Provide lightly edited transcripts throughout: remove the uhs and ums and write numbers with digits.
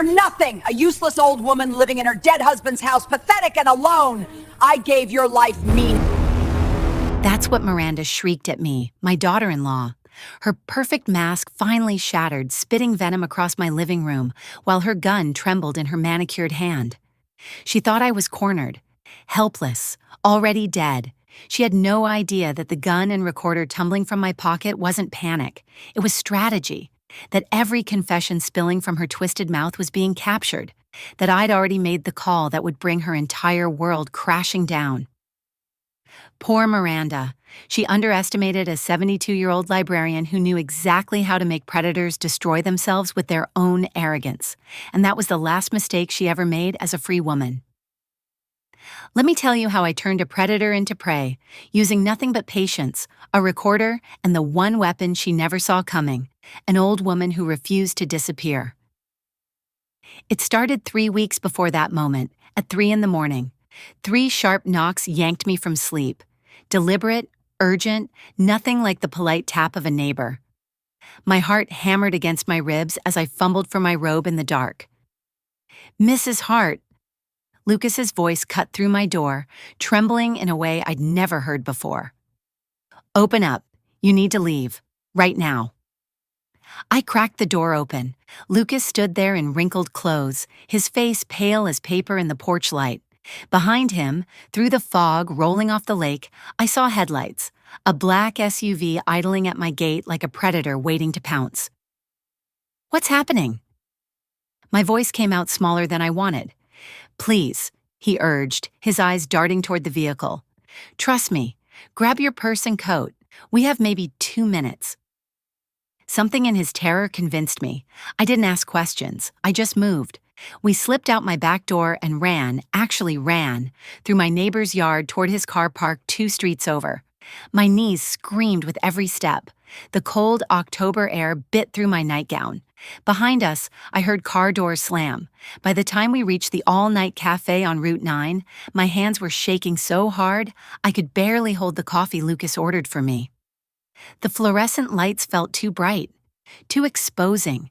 Nothing! A useless old woman living in her dead husband's house, pathetic and alone! I gave your life meaning. That's what Miranda shrieked at me, my daughter-in-law. Her perfect mask finally shattered, spitting venom across my living room, while her gun trembled in her manicured hand. She thought I was cornered, helpless, already dead. She had no idea that the gun and recorder tumbling from my pocket wasn't panic. It was strategy. That every confession spilling from her twisted mouth was being captured. That I'd already made the call that would bring her entire world crashing down. Poor Miranda. She underestimated a 72-year-old librarian who knew exactly how to make predators destroy themselves with their own arrogance. And that was the last mistake she ever made as a free woman. Let me tell you how I turned a predator into prey, using nothing but patience, a recorder, and the one weapon she never saw coming, an old woman who refused to disappear. It started 3 weeks before that moment, at 3 a.m. 3 sharp knocks yanked me from sleep. Deliberate, urgent, nothing like the polite tap of a neighbor. My heart hammered against my ribs as I fumbled for my robe in the dark. "Mrs. Hart." Lucas's voice cut through my door, trembling in a way I'd never heard before. "Open up. You need to leave. Right now." I cracked the door open. Lucas stood there in wrinkled clothes, his face pale as paper in the porch light. Behind him, through the fog rolling off the lake, I saw headlights, a black SUV idling at my gate like a predator waiting to pounce. "What's happening?" My voice came out smaller than I wanted. "Please," he urged, his eyes darting toward the vehicle. "Trust me. Grab your purse and coat. We have maybe 2 minutes." Something in his terror convinced me. I didn't ask questions. I just moved. We slipped out my back door and actually ran, through my neighbor's yard toward his car parked 2 streets over. My knees screamed with every step. The cold October air bit through my nightgown. Behind us, I heard car doors slam. By the time we reached the all-night cafe on Route 9, my hands were shaking so hard, I could barely hold the coffee Lucas ordered for me. The fluorescent lights felt too bright, too exposing.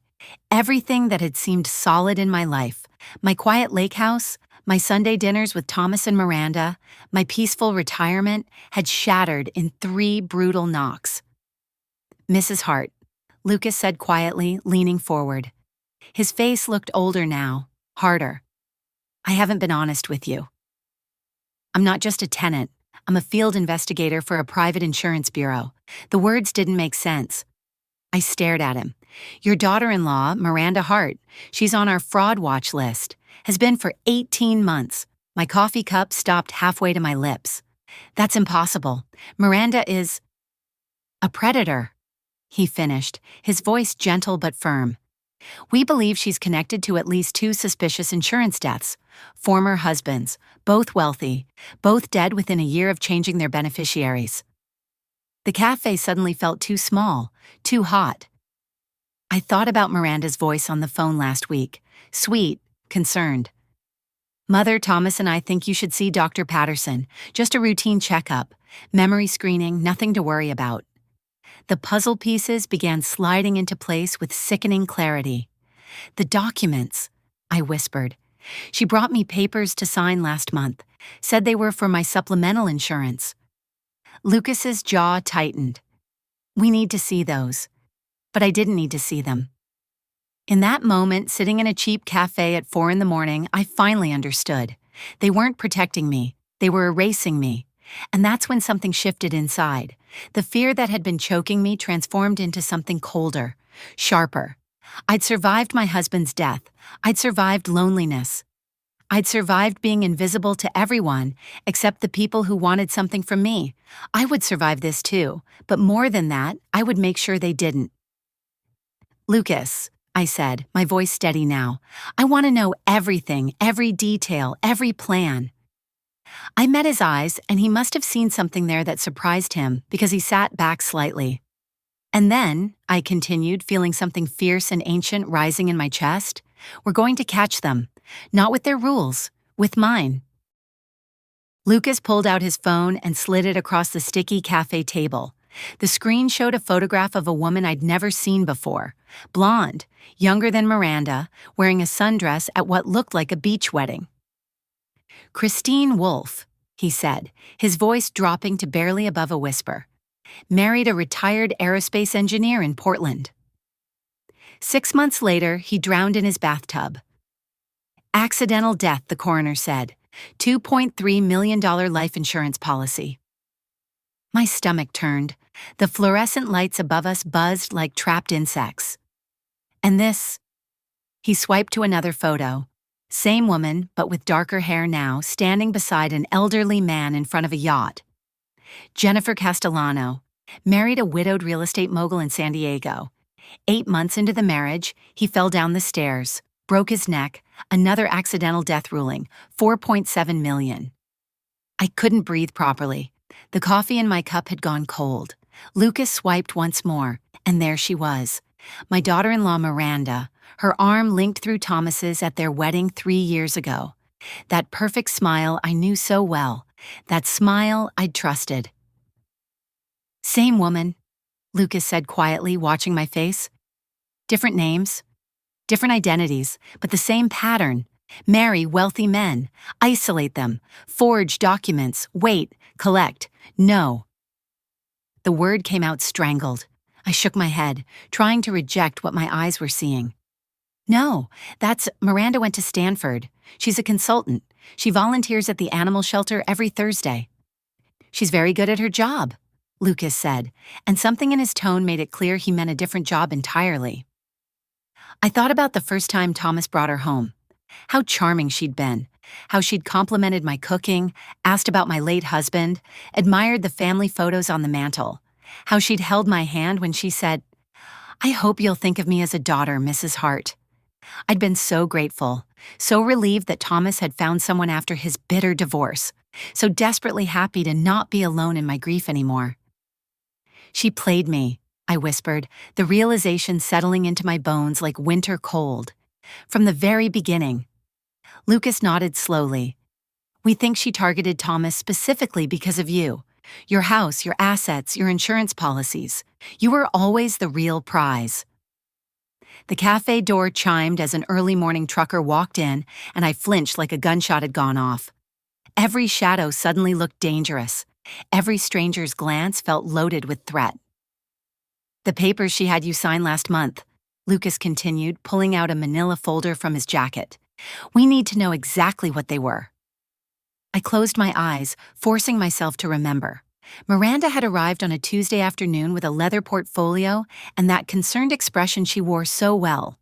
Everything that had seemed solid in my life, my quiet lake house, my Sunday dinners with Thomas and Miranda, my peaceful retirement, had shattered in 3 brutal knocks. "Mrs. Hart," Lucas said quietly, leaning forward. His face looked older now, harder. "I haven't been honest with you. I'm not just a tenant. I'm a field investigator for a private insurance bureau." The words didn't make sense. I stared at him. "Your daughter-in-law, Miranda Hart, she's on our fraud watch list, has been for 18 months. My coffee cup stopped halfway to my lips. "That's impossible. Miranda is a predator," he finished, his voice gentle but firm. "We believe she's connected to at least 2 suspicious insurance deaths, former husbands, both wealthy, both dead within a year of changing their beneficiaries." The cafe suddenly felt too small, too hot. I thought about Miranda's voice on the phone last week, sweet, concerned. "Mother, Thomas and I think you should see Dr. Patterson, just a routine checkup, memory screening, nothing to worry about." The puzzle pieces began sliding into place with sickening clarity. "The documents," I whispered. "She brought me papers to sign last month, said they were for my supplemental insurance." Lucas's jaw tightened. "We need to see those." But I didn't need to see them. In that moment, sitting in a cheap cafe at 4 a.m, I finally understood. They weren't protecting me. They were erasing me. And that's when something shifted inside. The fear that had been choking me transformed into something colder, sharper. I'd survived my husband's death. I'd survived loneliness. I'd survived being invisible to everyone except the people who wanted something from me. I would survive this too, but more than that, I would make sure they didn't. "Lucas," I said, my voice steady now, "I want to know everything, every detail, every plan." I met his eyes, and he must have seen something there that surprised him because he sat back slightly. "And then," I continued, feeling something fierce and ancient rising in my chest, "we're going to catch them, not with their rules, with mine." Lucas pulled out his phone and slid it across the sticky cafe table. The screen showed a photograph of a woman I'd never seen before, blonde, younger than Miranda, wearing a sundress at what looked like a beach wedding. Christine Wolfe, he said, his voice dropping to barely above a whisper, married a retired aerospace engineer in Portland. 6 months later, he drowned in his bathtub. Accidental death, the coroner said. $2.3 million life insurance policy. My stomach turned. The fluorescent lights above us buzzed like trapped insects. And this? He swiped to another photo. Same woman, but with darker hair now, standing beside an elderly man in front of a yacht. Jennifer Castellano, married a widowed real estate mogul in San Diego. 8 months into the marriage, he fell down the stairs, broke his neck, another accidental death ruling, $4.7 million. I couldn't breathe properly. The coffee in my cup had gone cold. Lucas swiped once more, and there she was. My daughter-in-law Miranda, her arm linked through Thomas's at their wedding 3 years ago. That perfect smile I knew so well. That smile I'd trusted. Same woman, Lucas said quietly, watching my face. Different names, different identities, but the same pattern. Marry wealthy men, isolate them, forge documents, wait, collect, no. The word came out strangled. I shook my head, trying to reject what my eyes were seeing. No, Miranda went to Stanford. She's a consultant. She volunteers at the animal shelter every Thursday. She's very good at her job, Lucas said, and something in his tone made it clear he meant a different job entirely. I thought about the first time Thomas brought her home. How charming she'd been, how she'd complimented my cooking, asked about my late husband, admired the family photos on the mantel, how she'd held my hand when she said, "I hope you'll think of me as a daughter, Mrs. Hart." I'd been so grateful, so relieved that Thomas had found someone after his bitter divorce, so desperately happy to not be alone in my grief anymore. She played me, I whispered, the realization settling into my bones like winter cold. From the very beginning. Lucas nodded slowly. We think she targeted Thomas specifically because of you. Your house, your assets, your insurance policies. You were always the real prize. The cafe door chimed as an early morning trucker walked in, and I flinched like a gunshot had gone off. Every shadow suddenly looked dangerous. Every stranger's glance felt loaded with threat. The papers she had you sign last month, Lucas continued, pulling out a manila folder from his jacket. We need to know exactly what they were. I closed my eyes, forcing myself to remember. Miranda had arrived on a Tuesday afternoon with a leather portfolio and that concerned expression she wore so well.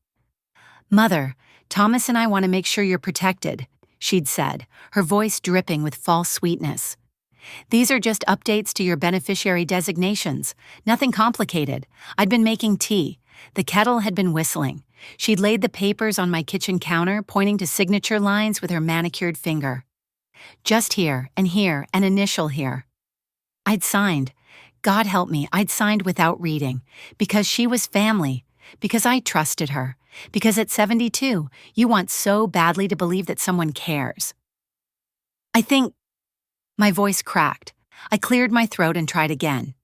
Mother, Thomas and I want to make sure you're protected, she'd said, her voice dripping with false sweetness. These are just updates to your beneficiary designations. Nothing complicated. I'd been making tea. The kettle had been whistling. She'd laid the papers on my kitchen counter, pointing to signature lines with her manicured finger. Just here, an initial here. I'd signed. God help me, I'd signed without reading. Because she was family. Because I trusted her. Because at 72, you want so badly to believe that someone cares. I think... My voice cracked. I cleared my throat and tried again.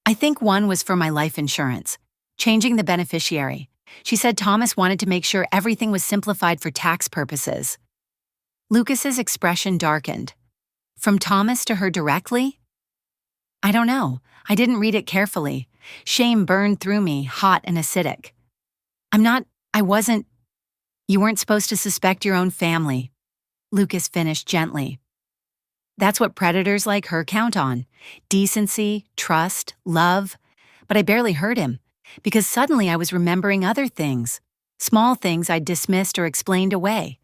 I think one was for my life insurance. Changing the beneficiary. She said Thomas wanted to make sure everything was simplified for tax purposes. Lucas's expression darkened. From Thomas to her directly? I don't know. I didn't read it carefully. Shame burned through me, hot and acidic. You weren't supposed to suspect your own family, Lucas finished gently. That's what predators like her count on. Decency, trust, love. But I barely heard him, because suddenly I was remembering other things. Small things I'd dismissed or explained away.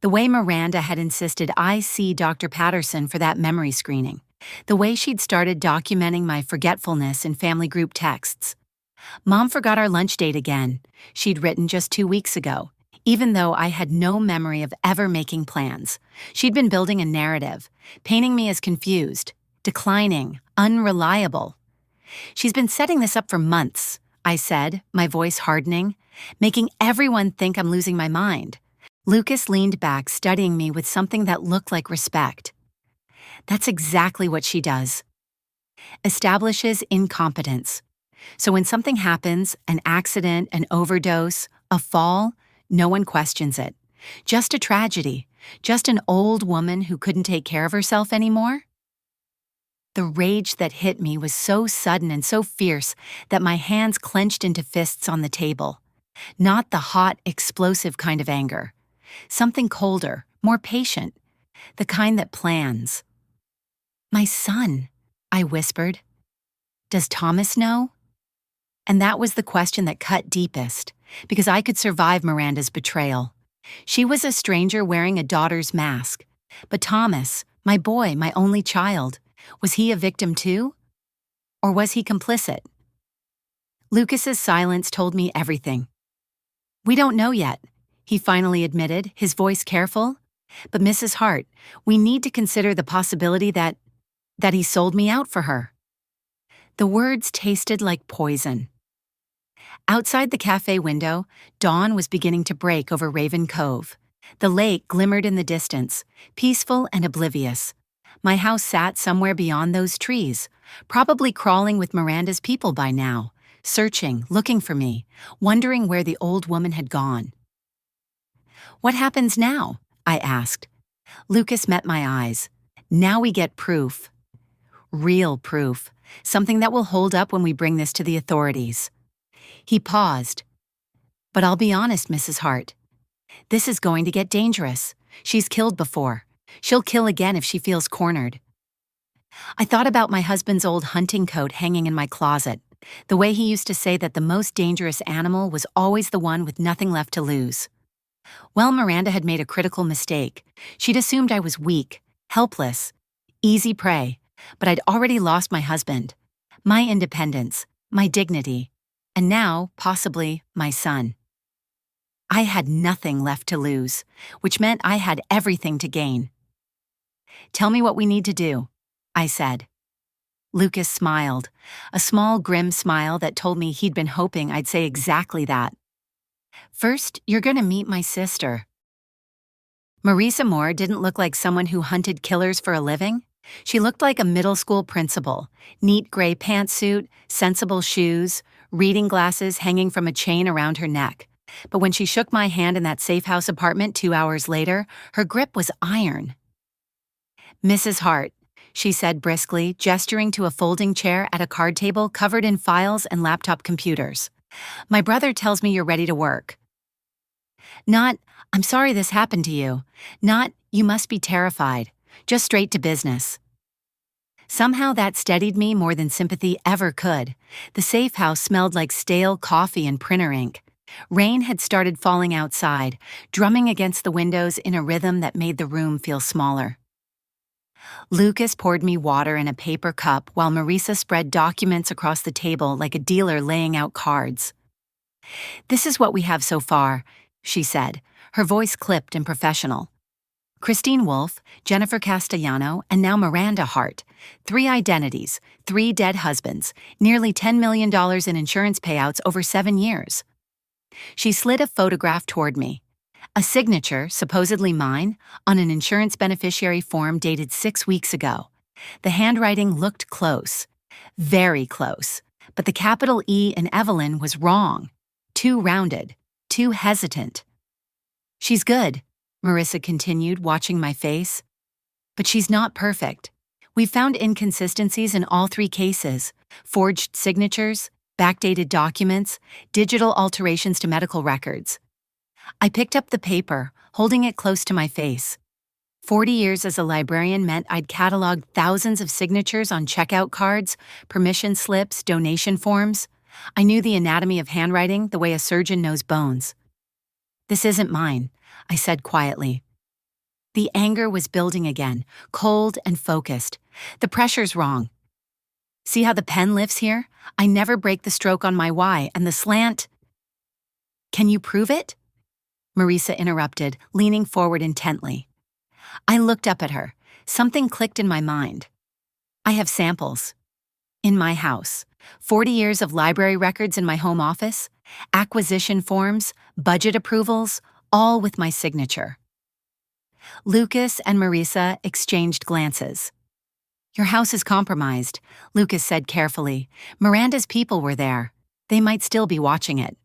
The way Miranda had insisted I see Dr. Patterson for that memory screening. The way she'd started documenting my forgetfulness in family group texts. Mom forgot our lunch date again, she'd written just 2 weeks ago, even though I had no memory of ever making plans. She'd been building a narrative, painting me as confused, declining, unreliable. She's been setting this up for months, I said, my voice hardening, making everyone think I'm losing my mind. Lucas leaned back, studying me with something that looked like respect. That's exactly what she does. establishes incompetence. So when something happens, an accident, an overdose, a fall, no one questions it. Just a tragedy. Just an old woman who couldn't take care of herself anymore. The rage that hit me was so sudden and so fierce that my hands clenched into fists on the table. Not the hot, explosive kind of anger. Something colder, more patient. The kind that plans. "My son," I whispered. "Does Thomas know?" And that was the question that cut deepest, because I could survive Miranda's betrayal. She was a stranger wearing a daughter's mask. But Thomas, my boy, my only child, was he a victim too? Or was he complicit? Lucas's silence told me everything. "We don't know yet," he finally admitted, his voice careful. "But Mrs. Hart, we need to consider the possibility that he sold me out for her." The words tasted like poison. Outside the cafe window, dawn was beginning to break over Raven Cove. The lake glimmered in the distance, peaceful and oblivious. My house sat somewhere beyond those trees, probably crawling with Miranda's people by now, searching, looking for me, wondering where the old woman had gone. "What happens now?" I asked. Lucas met my eyes. "Now we get proof. Real proof. Something that will hold up when we bring this to the authorities." He paused. "But I'll be honest, Mrs. Hart. This is going to get dangerous. She's killed before. She'll kill again if she feels cornered." I thought about my husband's old hunting coat hanging in my closet, the way he used to say that the most dangerous animal was always the one with nothing left to lose. Well, Miranda had made a critical mistake. She'd assumed I was weak, helpless, easy prey, but I'd already lost my husband, my independence, my dignity, and now, possibly, my son. I had nothing left to lose, which meant I had everything to gain. "Tell me what we need to do," I said. Lucas smiled, a small, grim smile that told me he'd been hoping I'd say exactly that. "First, you're going to meet my sister." Marisa Moore didn't look like someone who hunted killers for a living. She looked like a middle school principal, neat gray pantsuit, sensible shoes, reading glasses hanging from a chain around her neck. But when she shook my hand in that safe house apartment 2 hours later, her grip was iron. "Mrs. Hart," she said briskly, gesturing to a folding chair at a card table covered in files and laptop computers. "My brother tells me you're ready to work. Not, 'I'm sorry this happened to you.' Not, 'You must be terrified.' Just straight to business." Somehow that steadied me more than sympathy ever could. The safe house smelled like stale coffee and printer ink. Rain had started falling outside, drumming against the windows in a rhythm that made the room feel smaller. Lucas poured me water in a paper cup while Marisa spread documents across the table like a dealer laying out cards. "This is what we have so far," she said, her voice clipped and professional. "Christine Wolfe, Jennifer Castellano, and now Miranda Hart. 3 identities, 3 dead husbands, nearly $10 million in insurance payouts over 7 years. She slid a photograph toward me. A signature, supposedly mine, on an insurance beneficiary form dated 6 weeks ago. The handwriting looked close. Very close. But the capital E in Evelyn was wrong. Too rounded. Too hesitant. "She's good," Marisa continued, watching my face. "But she's not perfect. We found inconsistencies in all 3 cases. Forged signatures, backdated documents, digital alterations to medical records." I picked up the paper, holding it close to my face. 40 years as a librarian meant I'd cataloged thousands of signatures on checkout cards, permission slips, donation forms. I knew the anatomy of handwriting the way a surgeon knows bones. "This isn't mine," I said quietly. The anger was building again, cold and focused. "The pressure's wrong. See how the pen lifts here? I never break the stroke on my Y, and the slant—" "Can you prove it?" Marisa interrupted, leaning forward intently. I looked up at her. Something clicked in my mind. "I have samples. In my house. 40 years of library records in my home office. Acquisition forms, budget approvals, all with my signature." Lucas and Marisa exchanged glances. Your house is compromised, Lucas said carefully. Miranda's people were there. They might still be watching it.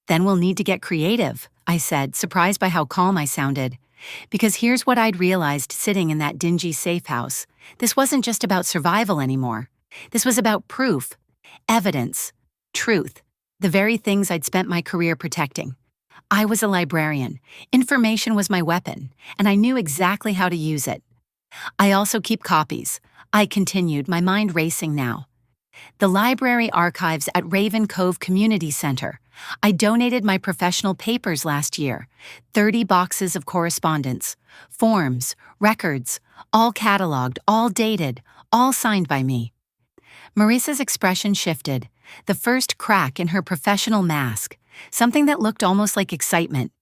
Then we'll need to get creative, I said, surprised by how calm I sounded. Because here's what I'd realized sitting in that dingy safe house. This wasn't just about survival anymore. This was about proof, evidence, truth, the very things I'd spent my career protecting. I was a librarian. Information was my weapon, and I knew exactly how to use it. I also keep copies. I continued, my mind racing now. The library archives at Raven Cove Community Center. I donated my professional papers last year. 30 boxes of correspondence, forms, records, all cataloged, all dated, all signed by me. Marissa's expression shifted, the first crack in her professional mask, something that looked almost like excitement.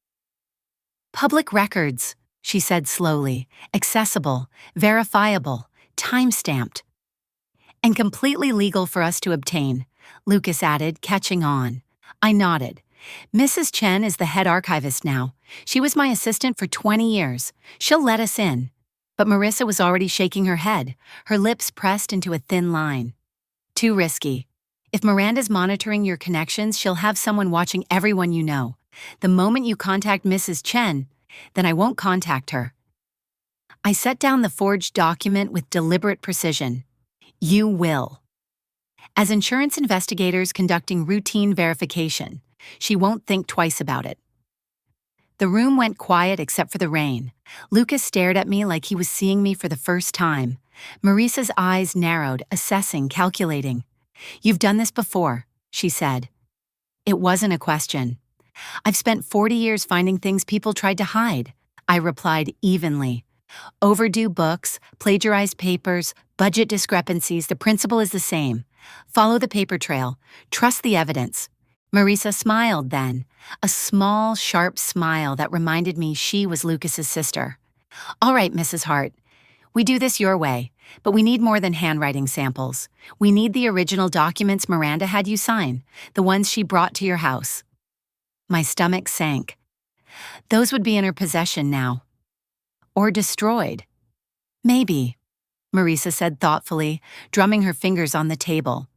Public records, she said slowly, accessible, verifiable, time-stamped. And completely legal for us to obtain, Lucas added, catching on. I nodded. Mrs. Chen is the head archivist now. She was my assistant for 20 years. She'll let us in. But Marissa was already shaking her head, her lips pressed into a thin line. Too risky. If Miranda's monitoring your connections, she'll have someone watching everyone you know. The moment you contact Mrs. Chen, then I won't contact her. I set down the forged document with deliberate precision. You will. As insurance investigators conducting routine verification, she won't think twice about it. The room went quiet except for the rain. Lucas stared at me like he was seeing me for the first time. Marissa's eyes narrowed, assessing, calculating. You've done this before, she said. It wasn't a question. I've spent 40 years finding things people tried to hide, I replied evenly. Overdue books, plagiarized papers, budget discrepancies, the principle is the same. Follow the paper trail. Trust the evidence. Marissa smiled then, a small, sharp smile that reminded me she was Lucas's sister. All right, Mrs. Hart. We do this your way, but we need more than handwriting samples. We need the original documents Miranda had you sign, the ones she brought to your house. My stomach sank. Those would be in her possession now. Or destroyed. Maybe, Marissa said thoughtfully, drumming her fingers on the table.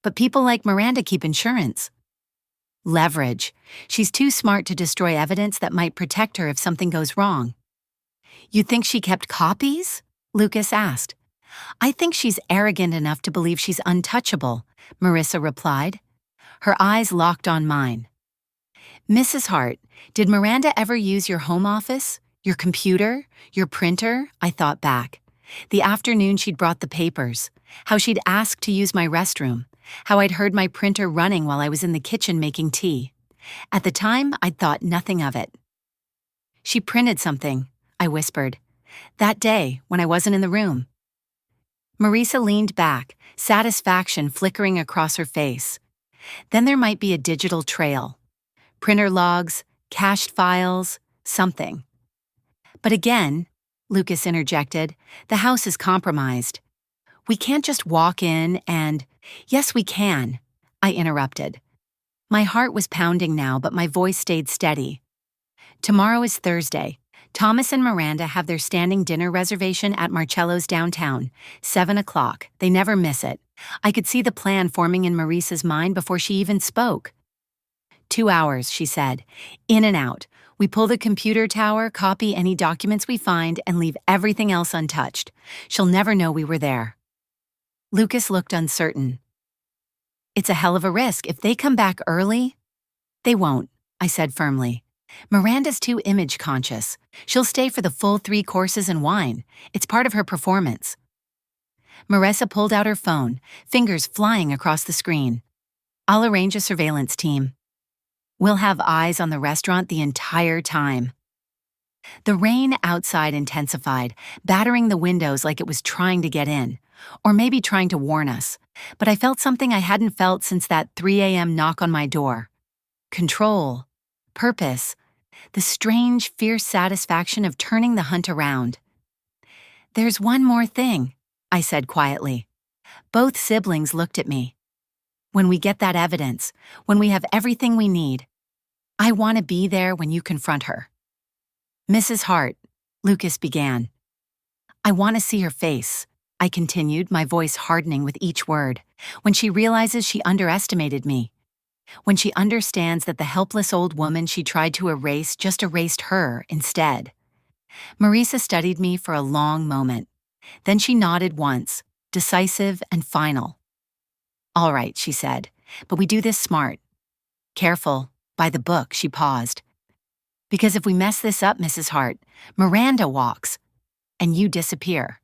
But people like Miranda keep insurance. Leverage. She's too smart to destroy evidence that might protect her if something goes wrong. You think she kept copies? Lucas asked. I think she's arrogant enough to believe she's untouchable, Marissa replied. Her eyes locked on mine. Mrs. Hart, did Miranda ever use your home office? Your computer? Your printer? I thought back. The afternoon she'd brought the papers. How she'd asked to use my restroom. How I'd heard my printer running while I was in the kitchen making tea. At the time, I'd thought nothing of it. She printed something, I whispered. That day, when I wasn't in the room. Marissa leaned back, satisfaction flickering across her face. Then there might be a digital trail. Printer logs, cached files, something. But again, Lucas interjected, the house is compromised. We can't just walk in and, yes, we can, I interrupted. My heart was pounding now, but my voice stayed steady. Tomorrow is Thursday. Thomas and Miranda have their standing dinner reservation at Marcello's downtown, 7 o'clock. They never miss it. I could see the plan forming in Marissa's mind before she even spoke. 2 hours, she said. In and out. We pull the computer tower, copy any documents we find, and leave everything else untouched. She'll never know we were there. Lucas looked uncertain. It's a hell of a risk. If they come back early... They won't, I said firmly. Miranda's too image-conscious. She'll stay for the full 3 courses and wine. It's part of her performance. Marissa pulled out her phone, fingers flying across the screen. I'll arrange a surveillance team. We'll have eyes on the restaurant the entire time. The rain outside intensified, battering the windows like it was trying to get in, or maybe trying to warn us. But I felt something I hadn't felt since that 3 a.m. knock on my door. Control, purpose, the strange, fierce satisfaction of turning the hunt around. There's one more thing, I said quietly. Both siblings looked at me. When we get that evidence, when we have everything we need, I want to be there when you confront her. Mrs. Hart, Lucas began. I want to see her face, I continued, my voice hardening with each word. When she realizes she underestimated me. When she understands that the helpless old woman she tried to erase just erased her instead. Marisa studied me for a long moment. Then she nodded once, decisive and final. "All right," she said, "but we do this smart. Careful, by the book," she paused. "Because if we mess this up, Mrs. Hart, Miranda walks, and you disappear."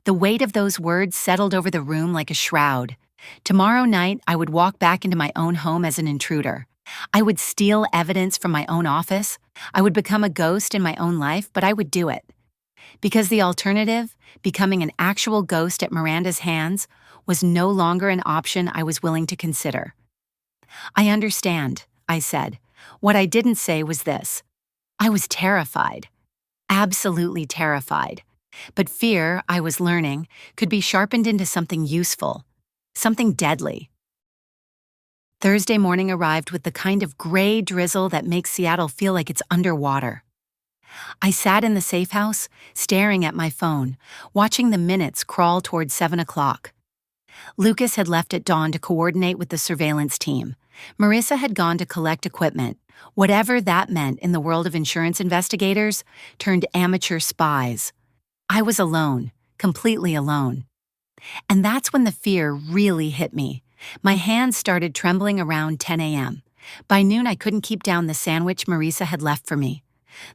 The weight of those words settled over the room like a shroud. Tomorrow night, I would walk back into my own home as an intruder. I would steal evidence from my own office. I would become a ghost in my own life, but I would do it. Because the alternative, becoming an actual ghost at Miranda's hands, was no longer an option I was willing to consider. "I understand," I said. What I didn't say was this. I was terrified. Absolutely terrified. But fear, I was learning, could be sharpened into something useful, something deadly. Thursday morning arrived with the kind of gray drizzle that makes Seattle feel like it's underwater. I sat in the safe house, staring at my phone, watching the minutes crawl toward 7 o'clock. Lucas had left at dawn to coordinate with the surveillance team. Marissa had gone to collect equipment. Whatever that meant in the world of insurance investigators, turned amateur spies. I was alone, completely alone. And that's when the fear really hit me. My hands started trembling around 10 a.m. By noon, I couldn't keep down the sandwich Marisa had left for me.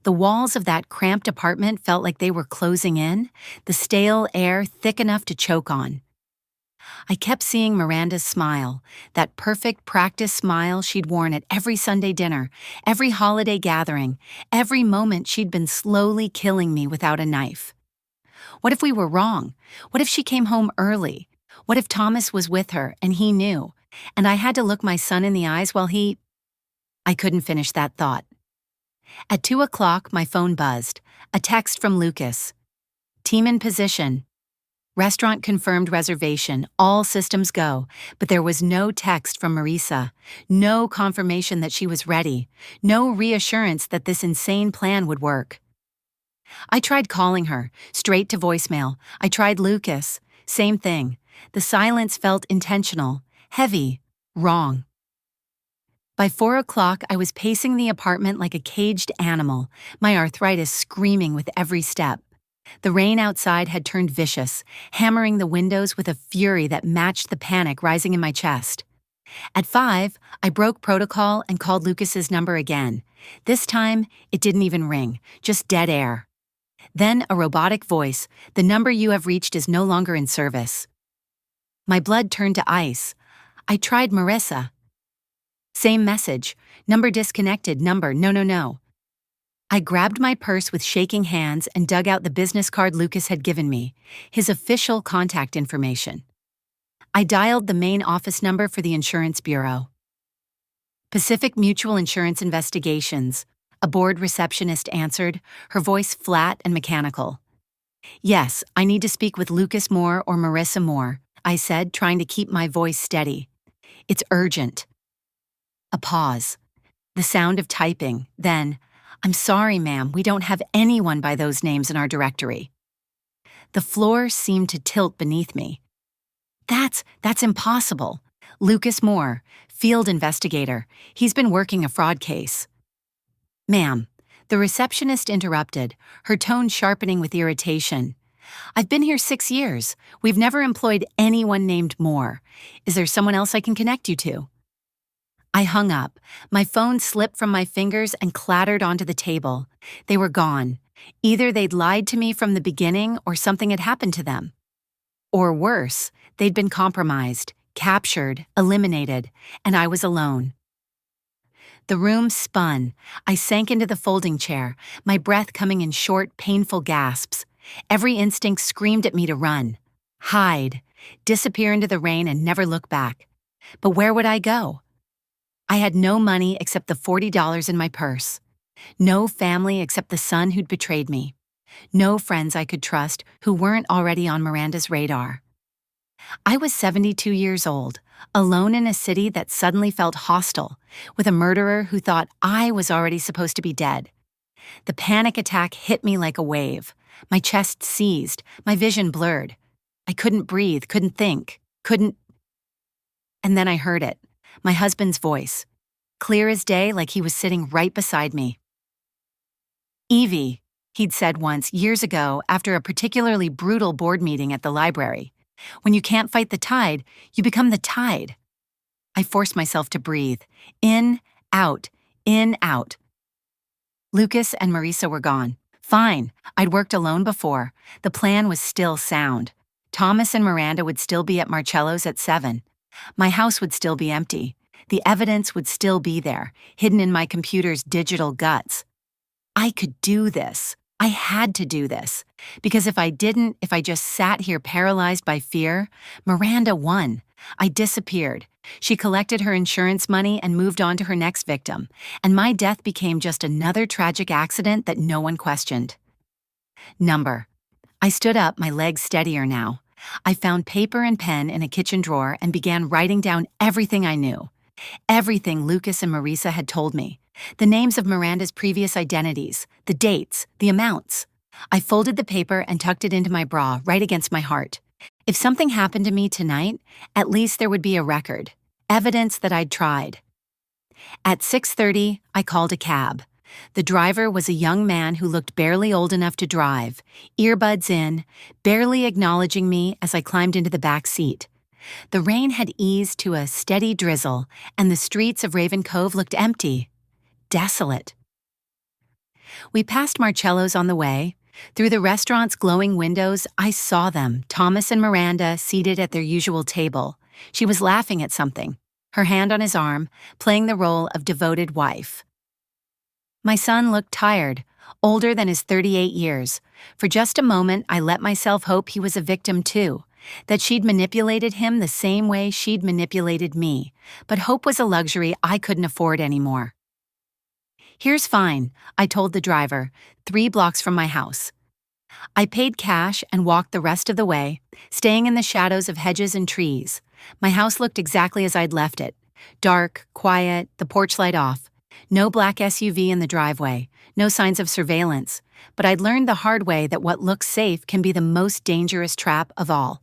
The walls of that cramped apartment felt like they were closing in, the stale air thick enough to choke on. I kept seeing Miranda's smile, that perfect practice smile she'd worn at every Sunday dinner, every holiday gathering, every moment she'd been slowly killing me without a knife. What if we were wrong? What if she came home early? What if Thomas was with her and he knew, and I had to look my son in the eyes while I couldn't finish that thought. At 2 o'clock, my phone buzzed. A text from Lucas. "Team in position. Restaurant confirmed reservation, all systems go," but there was no text from Marisa, no confirmation that she was ready, no reassurance that this insane plan would work. I tried calling her, straight to voicemail. I tried Lucas, same thing. The silence felt intentional, heavy, wrong. By 4 o'clock, I was pacing the apartment like a caged animal, my arthritis screaming with every step. The rain outside had turned vicious, hammering the windows with a fury that matched the panic rising in my chest. At 5, I broke protocol and called Lucas's number again. This time, it didn't even ring, just dead air. Then a robotic voice, "The number you have reached is no longer in service." My blood turned to ice. I tried Marissa. Same message, "Number disconnected, number, no. I grabbed my purse with shaking hands and dug out the business card Lucas had given me, his official contact information. I dialed the main office number for the insurance bureau. "Pacific Mutual Insurance Investigations," a bored receptionist answered, her voice flat and mechanical. "Yes, I need to speak with Lucas Moore or Marissa Moore," I said, trying to keep my voice steady. "It's urgent." A pause. The sound of typing. Then, "I'm sorry, ma'am, we don't have anyone by those names in our directory." The floor seemed to tilt beneath me. That's impossible. Lucas Moore, field investigator. He's been working a fraud case. "Ma'am," the receptionist interrupted, her tone sharpening with irritation. "I've been here 6 years. We've never employed anyone named Moore. Is there someone else I can connect you to?" I hung up. My phone slipped from my fingers and clattered onto the table. They were gone. Either they'd lied to me from the beginning or something had happened to them. Or worse, they'd been compromised, captured, eliminated, and I was alone. The room spun. I sank into the folding chair, my breath coming in short, painful gasps. Every instinct screamed at me to run, hide, disappear into the rain and never look back. But where would I go? I had no money except the $40 in my purse. No family except the son who'd betrayed me. No friends I could trust who weren't already on Miranda's radar. I was 72 years old, alone in a city that suddenly felt hostile, with a murderer who thought I was already supposed to be dead. The panic attack hit me like a wave. My chest seized, my vision blurred. I couldn't breathe, couldn't think, couldn't. And then I heard it, my husband's voice, clear as day, like he was sitting right beside me. "Evie," he'd said once years ago after a particularly brutal board meeting at the library, "when you can't fight the tide, you become the tide." I forced myself to breathe. In, out, in, out. Lucas and Marisa were gone. Fine, I'd worked alone before. The plan was still sound. Thomas and Miranda would still be at Marcello's at 7. My house would still be empty. The evidence would still be there, hidden in my computer's digital guts. I could do this. I had to do this. Because if I didn't, if I just sat here paralyzed by fear, Miranda won. I disappeared. She collected her insurance money and moved on to her next victim, and my death became just another tragic accident that no one questioned. Number. I stood up, my legs steadier now. I found paper and pen in a kitchen drawer and began writing down everything I knew. Everything Lucas and Marisa had told me. The names of Miranda's previous identities, the dates, the amounts. I folded the paper and tucked it into my bra, right against my heart. If something happened to me tonight, at least there would be a record. Evidence that I'd tried. At 6:30, I called a cab. The driver was a young man who looked barely old enough to drive, earbuds in, barely acknowledging me as I climbed into the back seat. The rain had eased to a steady drizzle, and the streets of Raven Cove looked empty, desolate. We passed Marcello's on the way. Through the restaurant's glowing windows, I saw them, Thomas and Miranda, seated at their usual table. She was laughing at something, her hand on his arm, playing the role of devoted wife. My son looked tired, older than his 38 years. For just a moment, I let myself hope he was a victim too, that she'd manipulated him the same way she'd manipulated me. But hope was a luxury I couldn't afford anymore. "Here's fine," I told the driver, 3 blocks from my house. I paid cash and walked the rest of the way, staying in the shadows of hedges and trees. My house looked exactly as I'd left it. Dark, quiet, the porch light off. No black SUV in the driveway, no signs of surveillance. But I'd learned the hard way that what looks safe can be the most dangerous trap of all.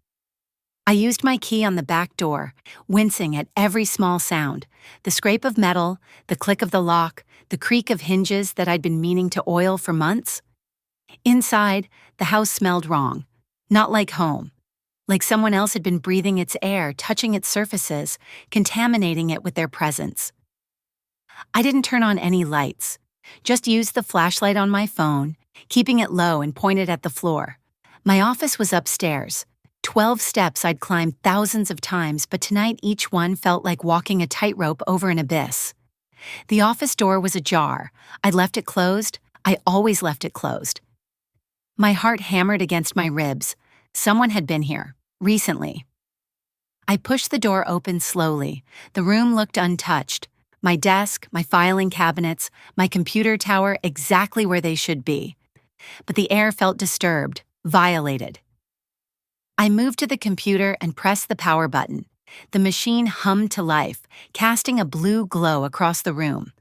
I used my key on the back door, wincing at every small sound, the scrape of metal, the click of the lock, the creak of hinges that I'd been meaning to oil for months. Inside, the house smelled wrong. Not like home. Like someone else had been breathing its air, touching its surfaces, contaminating it with their presence. I didn't turn on any lights, just used the flashlight on my phone, keeping it low and pointed at the floor. My office was upstairs. 12 steps I'd climbed thousands of times, but tonight each one felt like walking a tightrope over an abyss. The office door was ajar. I'd left it closed. I always left it closed. My heart hammered against my ribs. Someone had been here, recently. I pushed the door open slowly. The room looked untouched. My desk, my filing cabinets, my computer tower exactly where they should be. But the air felt disturbed, violated. I moved to the computer and pressed the power button. The machine hummed to life, casting a blue glow across the room.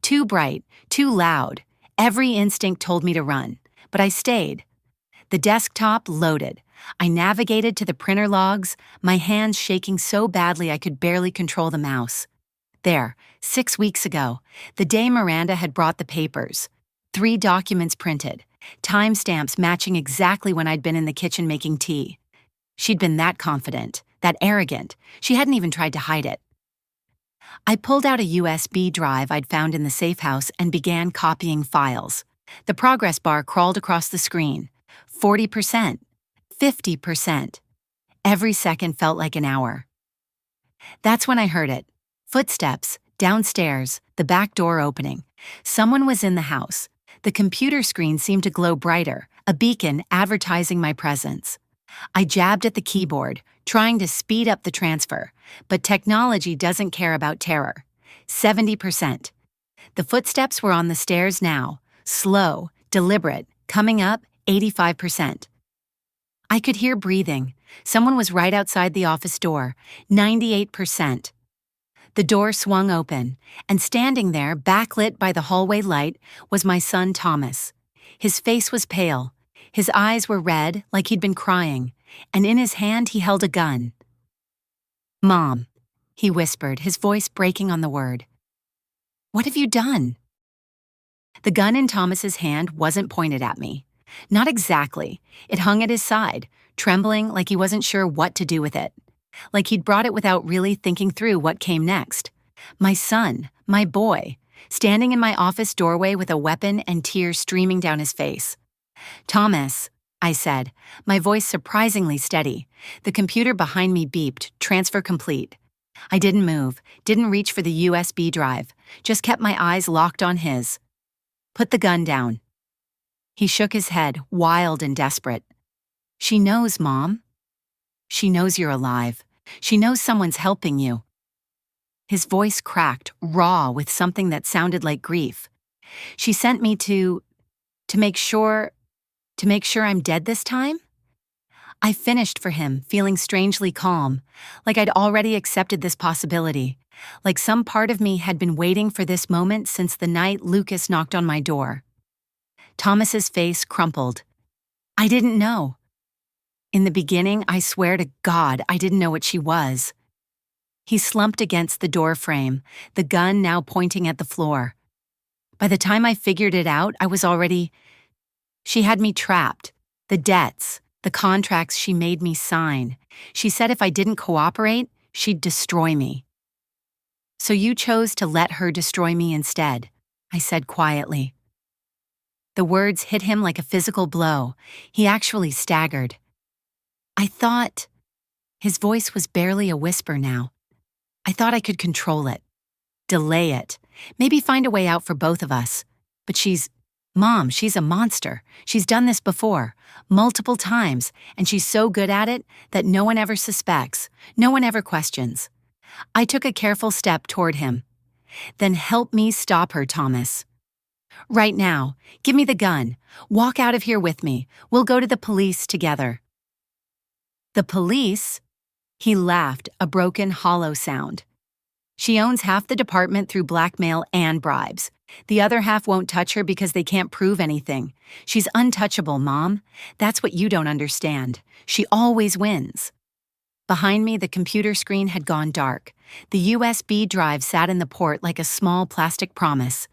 Too bright, too loud. Every instinct told me to run, but I stayed. The desktop loaded. I navigated to the printer logs, my hands shaking so badly I could barely control the mouse. There, 6 weeks ago, the day Miranda had brought the papers. 3 documents printed, timestamps matching exactly when I'd been in the kitchen making tea. She'd been that confident, that arrogant, she hadn't even tried to hide it. I pulled out a USB drive I'd found in the safe house and began copying files. The progress bar crawled across the screen. 40%, 50%. Every second felt like an hour. That's when I heard it. Footsteps, downstairs, the back door opening. Someone was in the house. The computer screen seemed to glow brighter, a beacon advertising my presence. I jabbed at the keyboard, trying to speed up the transfer, but technology doesn't care about terror. 70%. The footsteps were on the stairs now, slow, deliberate, coming up 85%. I could hear breathing. Someone was right outside the office door, 98%. The door swung open, and standing there, backlit by the hallway light, was my son Thomas. His face was pale, His eyes were red, like he'd been crying, and in his hand he held a gun. "Mom," he whispered, his voice breaking on the word. "What have you done?" The gun in Thomas's hand wasn't pointed at me. Not exactly. It hung at his side, trembling like he wasn't sure what to do with it. Like he'd brought it without really thinking through what came next. My son, my boy, standing in my office doorway with a weapon and tears streaming down his face. "Thomas," I said, my voice surprisingly steady. The computer behind me beeped, transfer complete. I didn't move, didn't reach for the USB drive, just kept my eyes locked on his. "Put the gun down." He shook his head, wild and desperate. "She knows, Mom. She knows you're alive. She knows someone's helping you." His voice cracked, raw with something that sounded like grief. "She sent me to make sure I'm dead this time?" I finished for him, feeling strangely calm, like I'd already accepted this possibility, like some part of me had been waiting for this moment since the night Lucas knocked on my door. Thomas's face crumpled. "I didn't know. In the beginning, I swear to God, I didn't know what she was." He slumped against the door frame, the gun now pointing at the floor. By the time I figured it out, I was already... She had me trapped. The debts, the contracts she made me sign. She said if I didn't cooperate, she'd destroy me. "So you chose to let her destroy me instead," I said quietly. The words hit him like a physical blow. He actually staggered. "I thought..." His voice was barely a whisper now. "I thought I could control it, delay it, maybe find a way out for both of us. But Mom, she's a monster. She's done this before, multiple times, and she's so good at it that no one ever suspects, no one ever questions." I took a careful step toward him. "Then help me stop her, Thomas. Right now, give me the gun. Walk out of here with me. We'll go to the police together." "The police?" He laughed, a broken, hollow sound. "She owns half the department through blackmail and bribes. The other half won't touch her because they can't prove anything. She's untouchable, Mom. That's what you don't understand. She always wins." Behind me, the computer screen had gone dark. The USB drive sat in the port like a small plastic promise.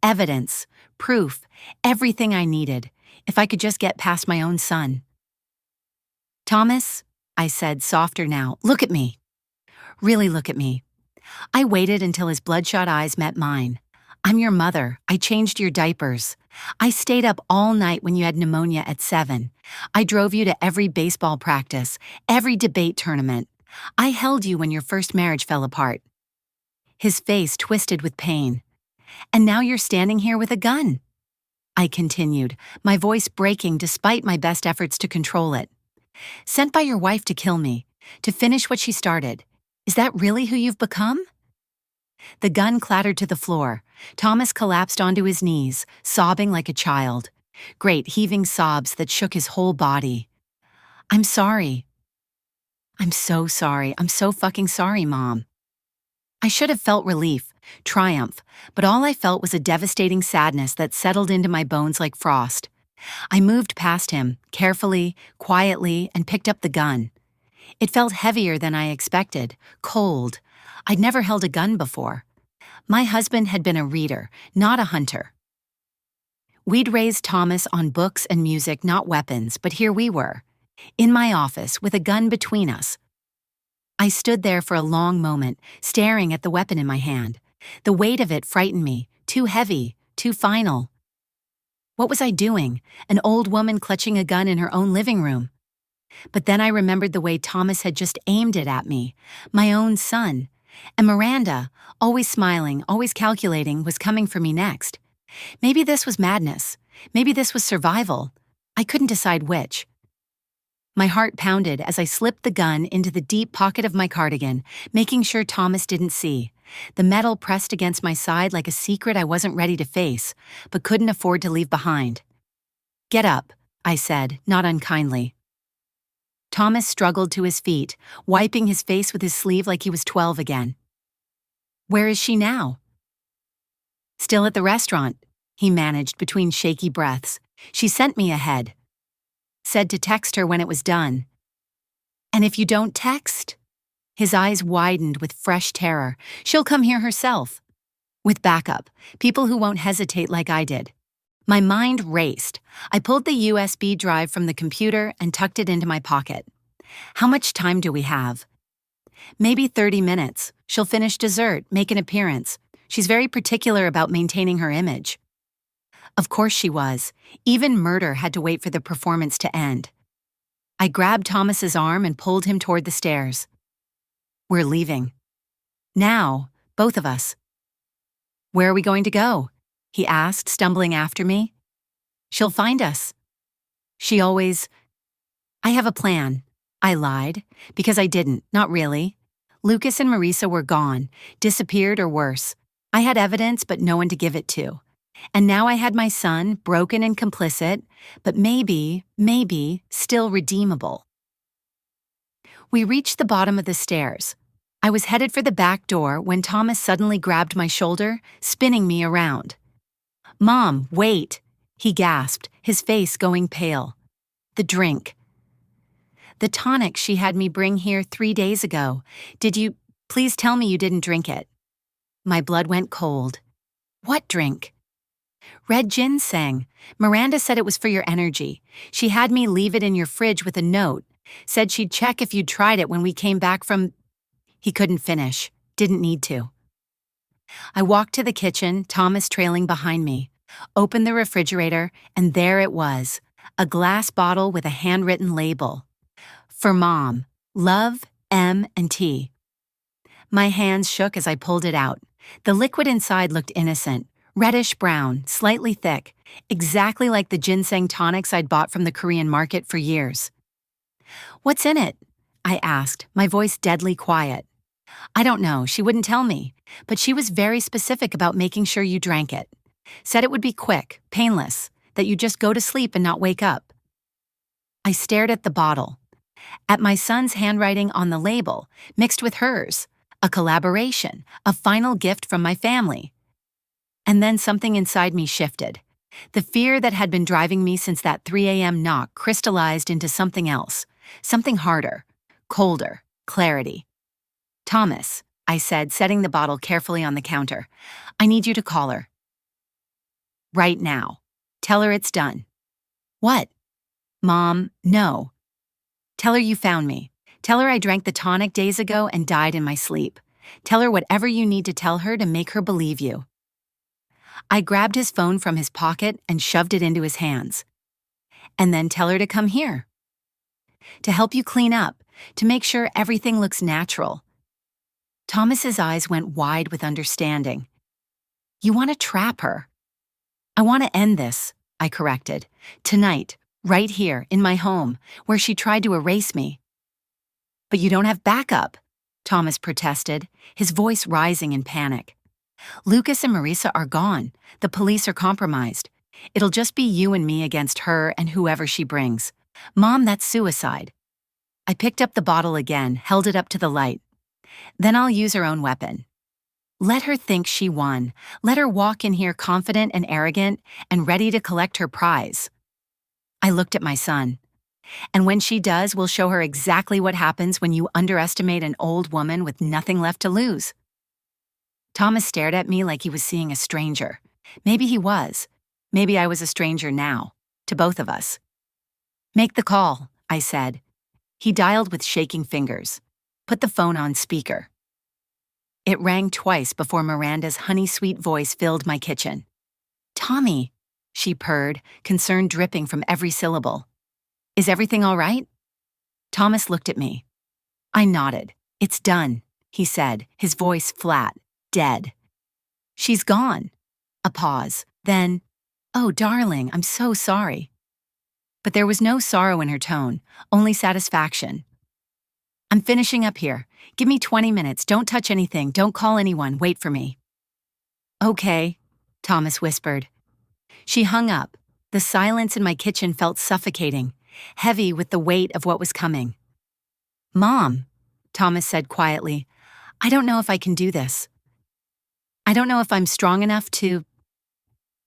Evidence, proof, everything I needed, if I could just get past my own son. "Thomas," I said, softer now, "look at me. Really look at me." I waited until his bloodshot eyes met mine. "I'm your mother. I changed your diapers. I stayed up all night when you had pneumonia at 7. I drove you to every baseball practice, every debate tournament. I held you when your first marriage fell apart." His face twisted with pain. "And now you're standing here with a gun," I continued, my voice breaking despite my best efforts to control it. "Sent by your wife to kill me, to finish what she started. Is that really who you've become?" The gun clattered to the floor. Thomas collapsed onto his knees, sobbing like a child. Great heaving sobs that shook his whole body. "I'm sorry. I'm so sorry. I'm so fucking sorry, Mom." I should have felt relief, triumph, but all I felt was a devastating sadness that settled into my bones like frost. I moved past him, carefully, quietly, and picked up the gun. It felt heavier than I expected, cold. I'd never held a gun before. My husband had been a reader, not a hunter. We'd raised Thomas on books and music, not weapons, but here we were, in my office with a gun between us. I stood there for a long moment, staring at the weapon in my hand. The weight of it frightened me, too heavy, too final. What was I doing? An old woman clutching a gun in her own living room. But then I remembered the way Thomas had just aimed it at me, my own son. And Miranda, always smiling, always calculating, was coming for me next. Maybe this was madness. Maybe this was survival. I couldn't decide which. My heart pounded as I slipped the gun into the deep pocket of my cardigan, making sure Thomas didn't see. The metal pressed against my side like a secret I wasn't ready to face, but couldn't afford to leave behind. "Get up," I said, not unkindly. Thomas struggled to his feet, wiping his face with his sleeve like he was 12 again. "Where is she now?" "Still at the restaurant," he managed between shaky breaths. "She sent me ahead." said to text her when it was done. And if you don't text? His eyes widened with fresh terror. She'll come here herself. With backup, people who won't hesitate like I did. My mind raced. I pulled the USB drive from the computer and tucked it into my pocket. How much time do we have? Maybe 30 minutes. She'll finish dessert, make an appearance. She's very particular about maintaining her image. Of course she was. Even murder had to wait for the performance to end. I grabbed Thomas's arm and pulled him toward the stairs. We're leaving. Now, both of us. Where are we going to go? He asked, stumbling after me. She'll find us. She always... I have a plan. I lied, because I didn't, not really. Lucas and Marisa were gone, disappeared or worse. I had evidence, but no one to give it to. And now I had my son, broken and complicit, but maybe, still redeemable. We reached the bottom of the stairs. I was headed for the back door when Thomas suddenly grabbed my shoulder, spinning me around. "Mom, wait," he gasped, his face going pale. "The drink. The tonic she had me bring here 3 days ago. Please tell me you didn't drink it." My blood went cold. "What drink?" "Red ginseng. Miranda said it was for your energy. She had me leave it in your fridge with a note. Said she'd check if you'd tried it when we came back from..." He couldn't finish. Didn't need to. I walked to the kitchen, Thomas trailing behind me, opened the refrigerator, and there it was, a glass bottle with a handwritten label. For Mom, love, M&T. My hands shook as I pulled it out. The liquid inside looked innocent, reddish-brown, slightly thick, exactly like the ginseng tonics I'd bought from the Korean market for years. "What's in it?" I asked, my voice deadly quiet. "I don't know, she wouldn't tell me, but she was very specific about making sure you drank it. Said it would be quick, painless, that you'd just go to sleep and not wake up." I stared at the bottle, at my son's handwriting on the label, mixed with hers, a collaboration, a final gift from my family. And then something inside me shifted. The fear that had been driving me since that 3 a.m. knock crystallized into something else, something harder, colder, clarity. "Thomas," I said, setting the bottle carefully on the counter, "I need you to call her. Right now. Tell her it's done." "What?" "Mom, no. Tell her you found me. Tell her I drank the tonic days ago and died in my sleep. Tell her whatever you need to tell her to make her believe you." I grabbed his phone from his pocket and shoved it into his hands. "And then tell her to come here. To help you clean up, to make sure everything looks natural." Thomas's eyes went wide with understanding. "You want to trap her." "I want to end this," I corrected. "Tonight, right here, in my home, where she tried to erase me." "But you don't have backup," Thomas protested, his voice rising in panic. "Lucas and Marisa are gone. The police are compromised. It'll just be you and me against her and whoever she brings. Mom, that's suicide." I picked up the bottle again, held it up to the light. "Then I'll use her own weapon. Let her think she won. Let her walk in here confident and arrogant and ready to collect her prize." I looked at my son. "And when she does, we'll show her exactly what happens when you underestimate an old woman with nothing left to lose." Thomas stared at me like he was seeing a stranger. Maybe he was. Maybe I was a stranger now, to both of us. "Make the call," I said. He dialed with shaking fingers. Put the phone on speaker. It rang twice before Miranda's honey-sweet voice filled my kitchen. "Tommy," she purred, concern dripping from every syllable. "Is everything all right?" Thomas looked at me. I nodded. "It's done," he said, his voice flat, dead. "She's gone." A pause. Then, "Oh, darling, I'm so sorry." But there was no sorrow in her tone, only satisfaction. "I'm finishing up here. Give me 20 minutes. Don't touch anything. Don't call anyone. Wait for me." "Okay," Thomas whispered. She hung up. The silence in my kitchen felt suffocating, heavy with the weight of what was coming. "Mom," Thomas said quietly, "I don't know if I can do this. I don't know if I'm strong enough to..."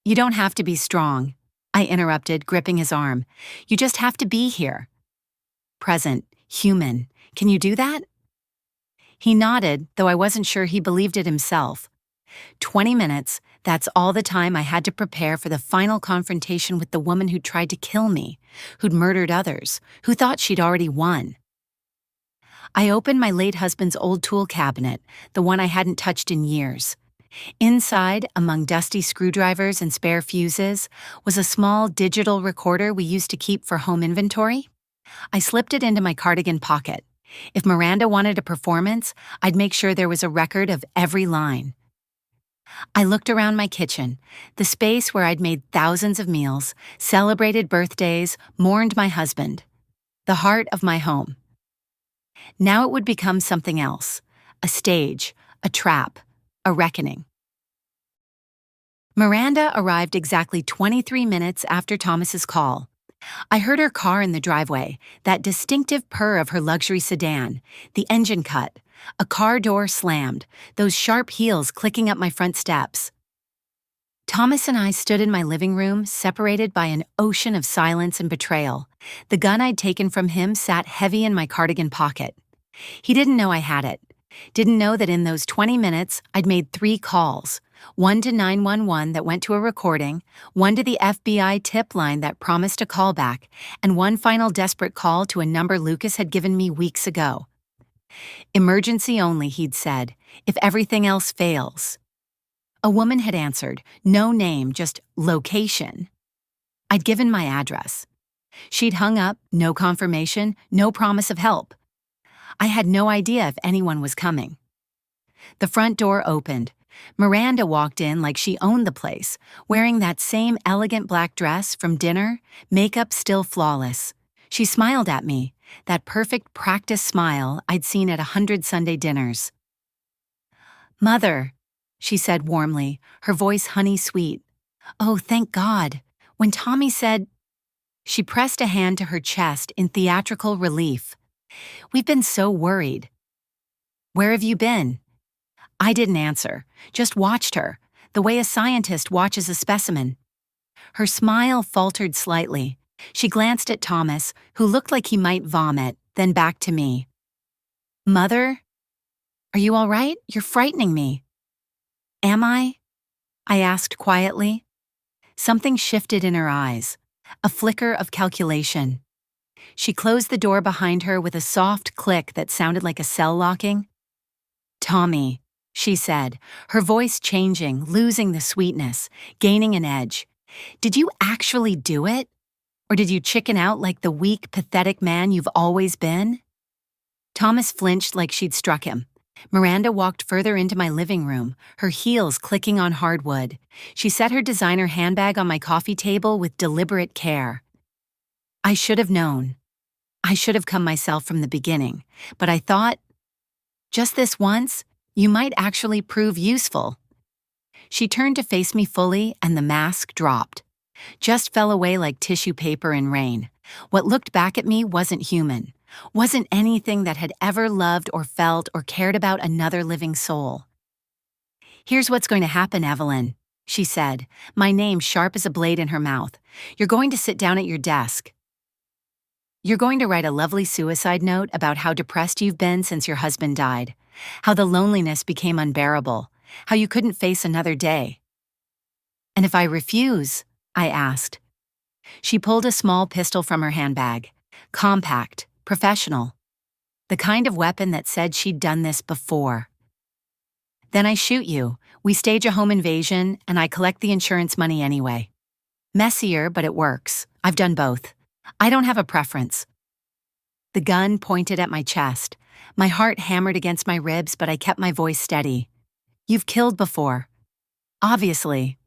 "You don't have to be strong," I interrupted, gripping his arm. You just have to be here. Present, human. Can you do that? He nodded, though I wasn't sure he believed it himself. 20 minutes, that's all the time I had to prepare for the final confrontation with the woman who tried to kill me, who'd murdered others, who thought she'd already won. I opened my late husband's old tool cabinet, the one I hadn't touched in years. Inside, among dusty screwdrivers and spare fuses, was a small digital recorder we used to keep for home inventory. I slipped it into my cardigan pocket. If Miranda wanted a performance, I'd make sure there was a record of every line. I looked around my kitchen, the space where I'd made thousands of meals, celebrated birthdays, mourned my husband. The heart of my home. Now it would become something else, a stage, a trap, a reckoning. Miranda arrived exactly 23 minutes after Thomas's call. I heard her car in the driveway, that distinctive purr of her luxury sedan, the engine cut, a car door slammed, those sharp heels clicking up my front steps. Thomas and I stood in my living room, separated by an ocean of silence and betrayal. The gun I'd taken from him sat heavy in my cardigan pocket. He didn't know I had it. Didn't know that in those 20 minutes, I'd made 3 calls. One to 911 that went to a recording, one to the FBI tip line that promised a callback, and one final desperate call to a number Lucas had given me weeks ago. Emergency only, he'd said, if everything else fails. A woman had answered, no name, just location. I'd given my address. She'd hung up, no confirmation, no promise of help. I had no idea if anyone was coming. The front door opened. Miranda walked in like she owned the place, wearing that same elegant black dress from dinner, makeup still flawless. She smiled at me, that perfect practice smile I'd seen at 100 Sunday dinners. "Mother," she said warmly, her voice honey-sweet. "Oh, thank God. When Tommy said—" She pressed a hand to her chest in theatrical relief. "We've been so worried." "Where have you been?" I didn't answer, just watched her, the way a scientist watches a specimen. Her smile faltered slightly. She glanced at Thomas, who looked like he might vomit, then back to me. "Mother? Are you all right? You're frightening me." "Am I?" I asked quietly. Something shifted in her eyes, a flicker of calculation. She closed the door behind her with a soft click that sounded like a cell locking. "Tommy," she said, her voice changing, losing the sweetness, gaining an edge. "Did you actually do it? Or did you chicken out like the weak, pathetic man you've always been?" Thomas flinched like she'd struck him. Miranda walked further into my living room, her heels clicking on hardwood. She set her designer handbag on my coffee table with deliberate care. I should have known. I should have come myself from the beginning, but I thought, just this once, you might actually prove useful. She turned to face me fully, and the mask dropped. Just fell away like tissue paper in rain. What looked back at me wasn't human, wasn't anything that had ever loved or felt or cared about another living soul. "Here's what's going to happen, Evelyn," she said, my name sharp as a blade in her mouth. "You're going to sit down at your desk. You're going to write a lovely suicide note about how depressed you've been since your husband died, how the loneliness became unbearable, how you couldn't face another day." "And if I refuse?" I asked. She pulled a small pistol from her handbag, compact, professional, the kind of weapon that said she'd done this before. "Then I shoot you, we stage a home invasion, and I collect the insurance money anyway. Messier, but it works. I've done both. I don't have a preference." The gun pointed at my chest. My heart hammered against my ribs, but I kept my voice steady. "You've killed before. Obviously."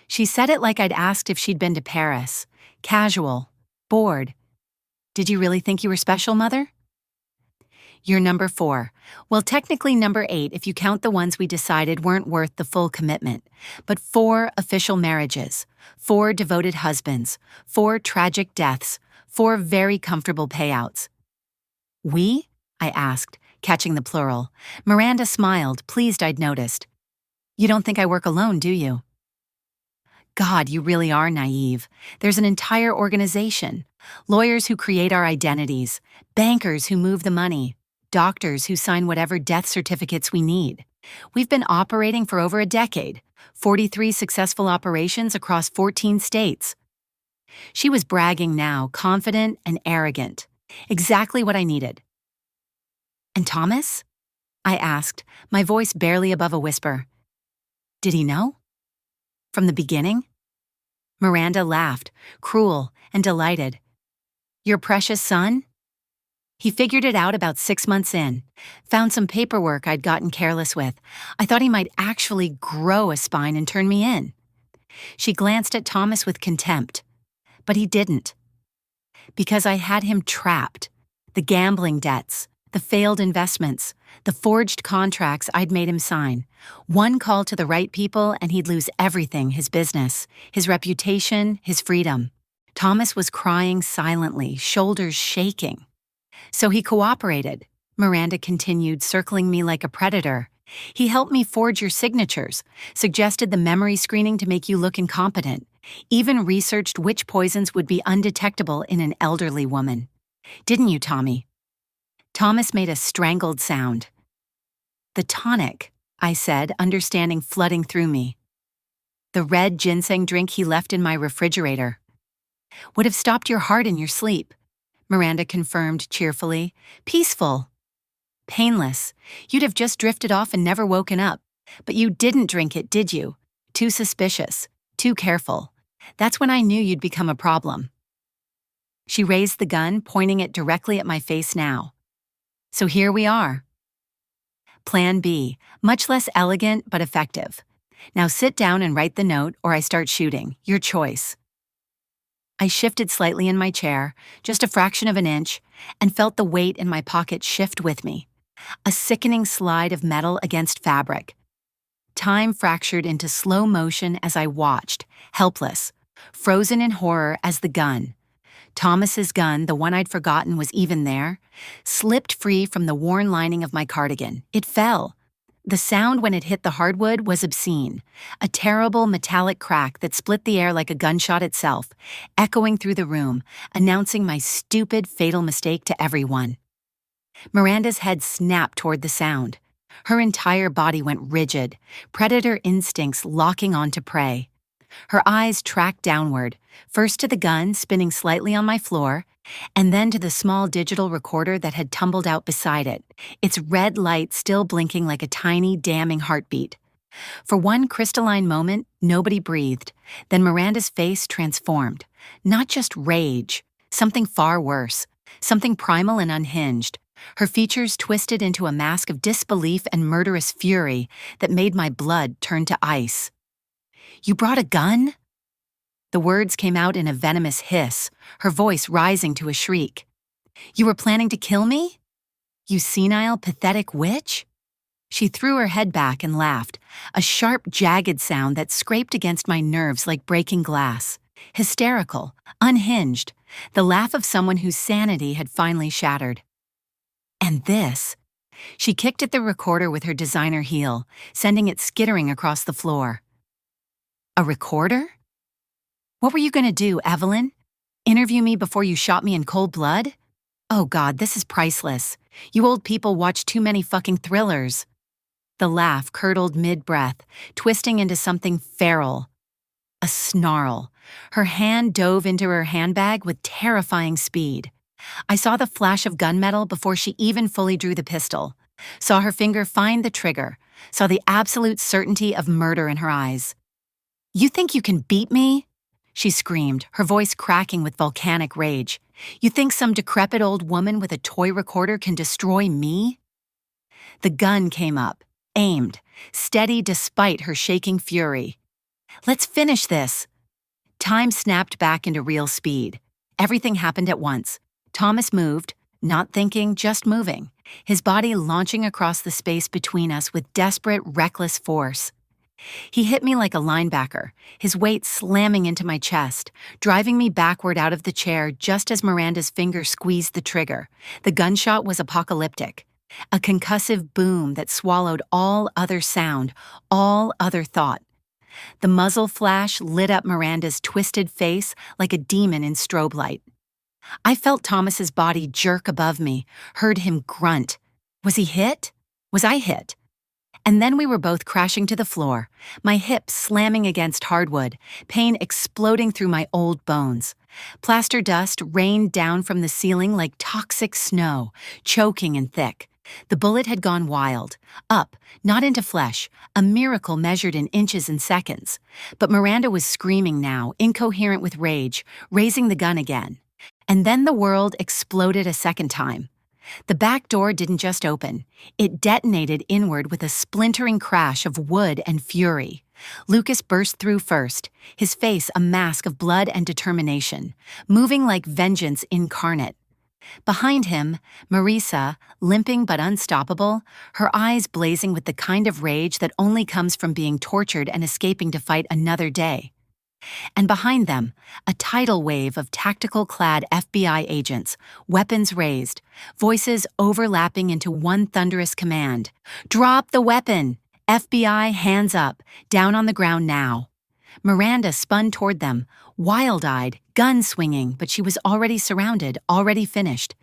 She said it like I'd asked if she'd been to Paris. Casual. Bored. "Did you really think you were special, Mother?" "You're number 4. Well, technically number 8 if you count the ones we decided weren't worth the full commitment. But 4 official marriages, 4 devoted husbands, 4 tragic deaths, 4 very comfortable payouts." "We?" I asked, catching the plural. Miranda smiled, pleased I'd noticed. "You don't think I work alone, do you?" God, you really are naive. There's an entire organization. Lawyers who create our identities, bankers who move the money, doctors who sign whatever death certificates we need. We've been operating for over a decade, 43 successful operations across 14 states. She was bragging now, confident and arrogant. Exactly what I needed. And Thomas? I asked, my voice barely above a whisper. Did he know? From the beginning? Miranda laughed, cruel and delighted. Your precious son? He figured it out about 6 months in. Found some paperwork I'd gotten careless with. I thought he might actually grow a spine and turn me in. She glanced at Thomas with contempt. But he didn't. Because I had him trapped. The gambling debts, the failed investments, the forged contracts I'd made him sign. One call to the right people and he'd lose everything, his business, his reputation, his freedom. Thomas was crying silently, shoulders shaking. So he cooperated, Miranda continued, circling me like a predator. He helped me forge your signatures, suggested the memory screening to make you look incompetent, even researched which poisons would be undetectable in an elderly woman. Didn't you, Tommy? Thomas made a strangled sound. The tonic, I said, understanding flooding through me. The red ginseng drink he left in my refrigerator. Would have stopped your heart in your sleep, Miranda confirmed cheerfully. Peaceful. Painless. You'd have just drifted off and never woken up. But you didn't drink it, did you? Too suspicious. Too careful. That's when I knew you'd become a problem. She raised the gun, pointing it directly at my face now. So here we are. Plan B, much less elegant but effective. Now sit down and write the note or I start shooting. Your choice. I shifted slightly in my chair, just a fraction of an inch, and felt the weight in my pocket shift with me. A sickening slide of metal against fabric. Time fractured into slow motion as I watched, helpless, frozen in horror as the gun. Thomas's gun, the one I'd forgotten was even there, slipped free from the worn lining of my cardigan. It fell. The sound when it hit the hardwood was obscene, a terrible metallic crack that split the air like a gunshot itself, echoing through the room, announcing my stupid, fatal mistake to everyone. Miranda's head snapped toward the sound. Her entire body went rigid, predator instincts locking onto prey. Her eyes tracked downward, first to the gun spinning slightly on my floor, and then to the small digital recorder that had tumbled out beside it, its red light still blinking like a tiny, damning heartbeat. For one crystalline moment, nobody breathed. Then Miranda's face transformed. Not just rage, something far worse, something primal and unhinged. Her features twisted into a mask of disbelief and murderous fury that made my blood turn to ice. You brought a gun? The words came out in a venomous hiss, her voice rising to a shriek. You were planning to kill me? You senile, pathetic witch? She threw her head back and laughed, a sharp, jagged sound that scraped against my nerves like breaking glass. Hysterical, unhinged, the laugh of someone whose sanity had finally shattered. And this? She kicked at the recorder with her designer heel, sending it skittering across the floor. A recorder? What were you going to do, Evelyn? Interview me before you shot me in cold blood? Oh God, this is priceless. You old people watch too many fucking thrillers. The laugh curdled mid-breath, twisting into something feral. A snarl. Her hand dove into her handbag with terrifying speed. I saw the flash of gunmetal before she even fully drew the pistol. Saw her finger find the trigger. Saw the absolute certainty of murder in her eyes. You think you can beat me? She screamed, her voice cracking with volcanic rage. You think some decrepit old woman with a toy recorder can destroy me? The gun came up, aimed, steady despite her shaking fury. Let's finish this. Time snapped back into real speed. Everything happened at once. Thomas moved, not thinking, just moving, his body launching across the space between us with desperate, reckless force. He hit me like a linebacker, his weight slamming into my chest, driving me backward out of the chair just as Miranda's finger squeezed the trigger. The gunshot was apocalyptic, a concussive boom that swallowed all other sound, all other thought. The muzzle flash lit up Miranda's twisted face like a demon in strobe light. I felt Thomas's body jerk above me, heard him grunt. Was he hit? Was I hit? And then we were both crashing to the floor, my hips slamming against hardwood, pain exploding through my old bones. Plaster dust rained down from the ceiling like toxic snow, choking and thick. The bullet had gone wild, up, not into flesh, a miracle measured in inches and seconds. But Miranda was screaming now, incoherent with rage, raising the gun again. And then the world exploded a second time. The back door didn't just open. It detonated inward with a splintering crash of wood and fury. Lucas burst through first, his face a mask of blood and determination, moving like vengeance incarnate. Behind him, Marisa, limping but unstoppable, her eyes blazing with the kind of rage that only comes from being tortured and escaping to fight another day. And behind them, a tidal wave of tactical-clad FBI agents, weapons raised, voices overlapping into one thunderous command. Drop the weapon! FBI, hands up, down on the ground now. Miranda spun toward them, wild-eyed, gun swinging, but she was already surrounded, already finished.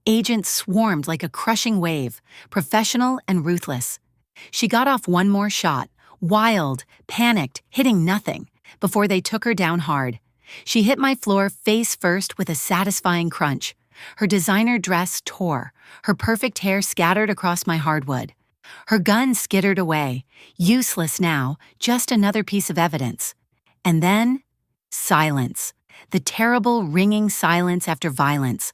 Agents swarmed like a crushing wave, professional and ruthless. She got off one more shot, wild, panicked, hitting nothing, before they took her down hard. She hit my floor face first with a satisfying crunch. Her designer dress tore, her perfect hair scattered across my hardwood. Her gun skittered away, useless now, just another piece of evidence. And then, silence. The terrible, ringing silence after violence.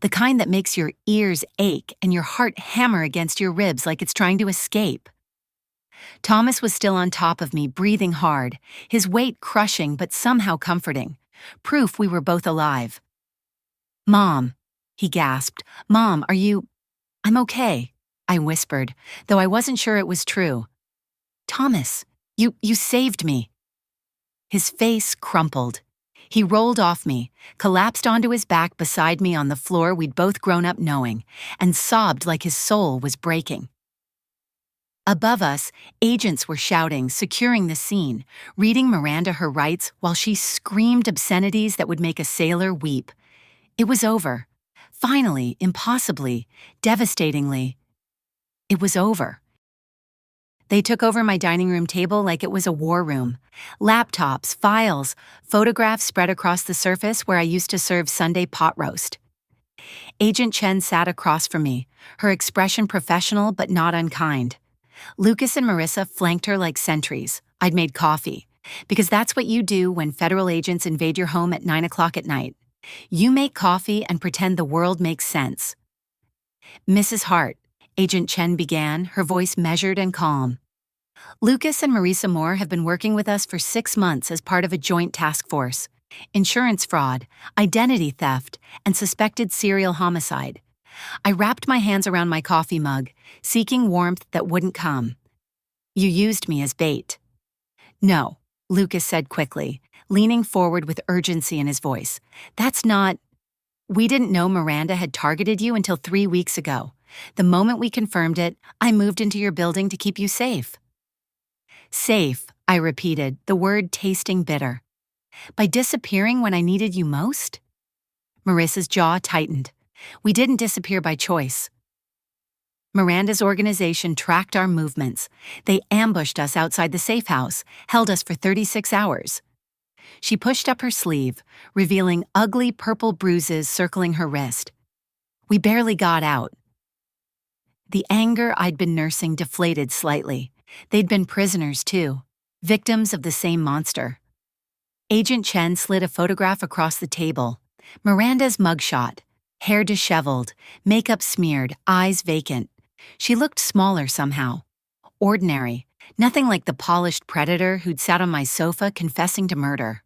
The kind that makes your ears ache and your heart hammer against your ribs like it's trying to escape. Thomas was still on top of me, breathing hard, his weight crushing but somehow comforting. Proof we were both alive. "Mom," he gasped. "Mom, are you—" "I'm okay," I whispered, though I wasn't sure it was true. "Thomas, you saved me." His face crumpled. He rolled off me, collapsed onto his back beside me on the floor we'd both grown up knowing, and sobbed like his soul was breaking. Above us, agents were shouting, securing the scene, reading Miranda her rights while she screamed obscenities that would make a sailor weep. It was over. Finally, impossibly, devastatingly, it was over. They took over my dining room table like it was a war room. Laptops, files, photographs spread across the surface where I used to serve Sunday pot roast. Agent Chen sat across from me, her expression professional but not unkind. Lucas and Marissa flanked her like sentries. I'd made coffee, because that's what you do when federal agents invade your home at 9 o'clock at night. You make coffee and pretend the world makes sense. "Mrs. Hart," Agent Chen began, her voice measured and calm. "Lucas and Marisa Moore have been working with us for 6 months as part of a joint task force. Insurance fraud, identity theft, and suspected serial homicide." I wrapped my hands around my coffee mug, seeking warmth that wouldn't come. "You used me as bait." "No," Lucas said quickly, leaning forward with urgency in his voice. "That's not— We didn't know Miranda had targeted you until 3 weeks ago. The moment we confirmed it, I moved into your building to keep you safe." "Safe," I repeated, the word tasting bitter. "By disappearing when I needed you most?" Marissa's jaw tightened. "We didn't disappear by choice." Miranda's organization tracked our movements. They ambushed us outside the safe house, held us for 36 hours. She pushed up her sleeve, revealing ugly purple bruises circling her wrist. "We barely got out." The anger I'd been nursing deflated slightly. They'd been prisoners too, victims of the same monster. Agent Chen slid a photograph across the table. Miranda's mugshot. Hair disheveled, makeup smeared, eyes vacant. She looked smaller somehow. Ordinary, nothing like the polished predator who'd sat on my sofa confessing to murder.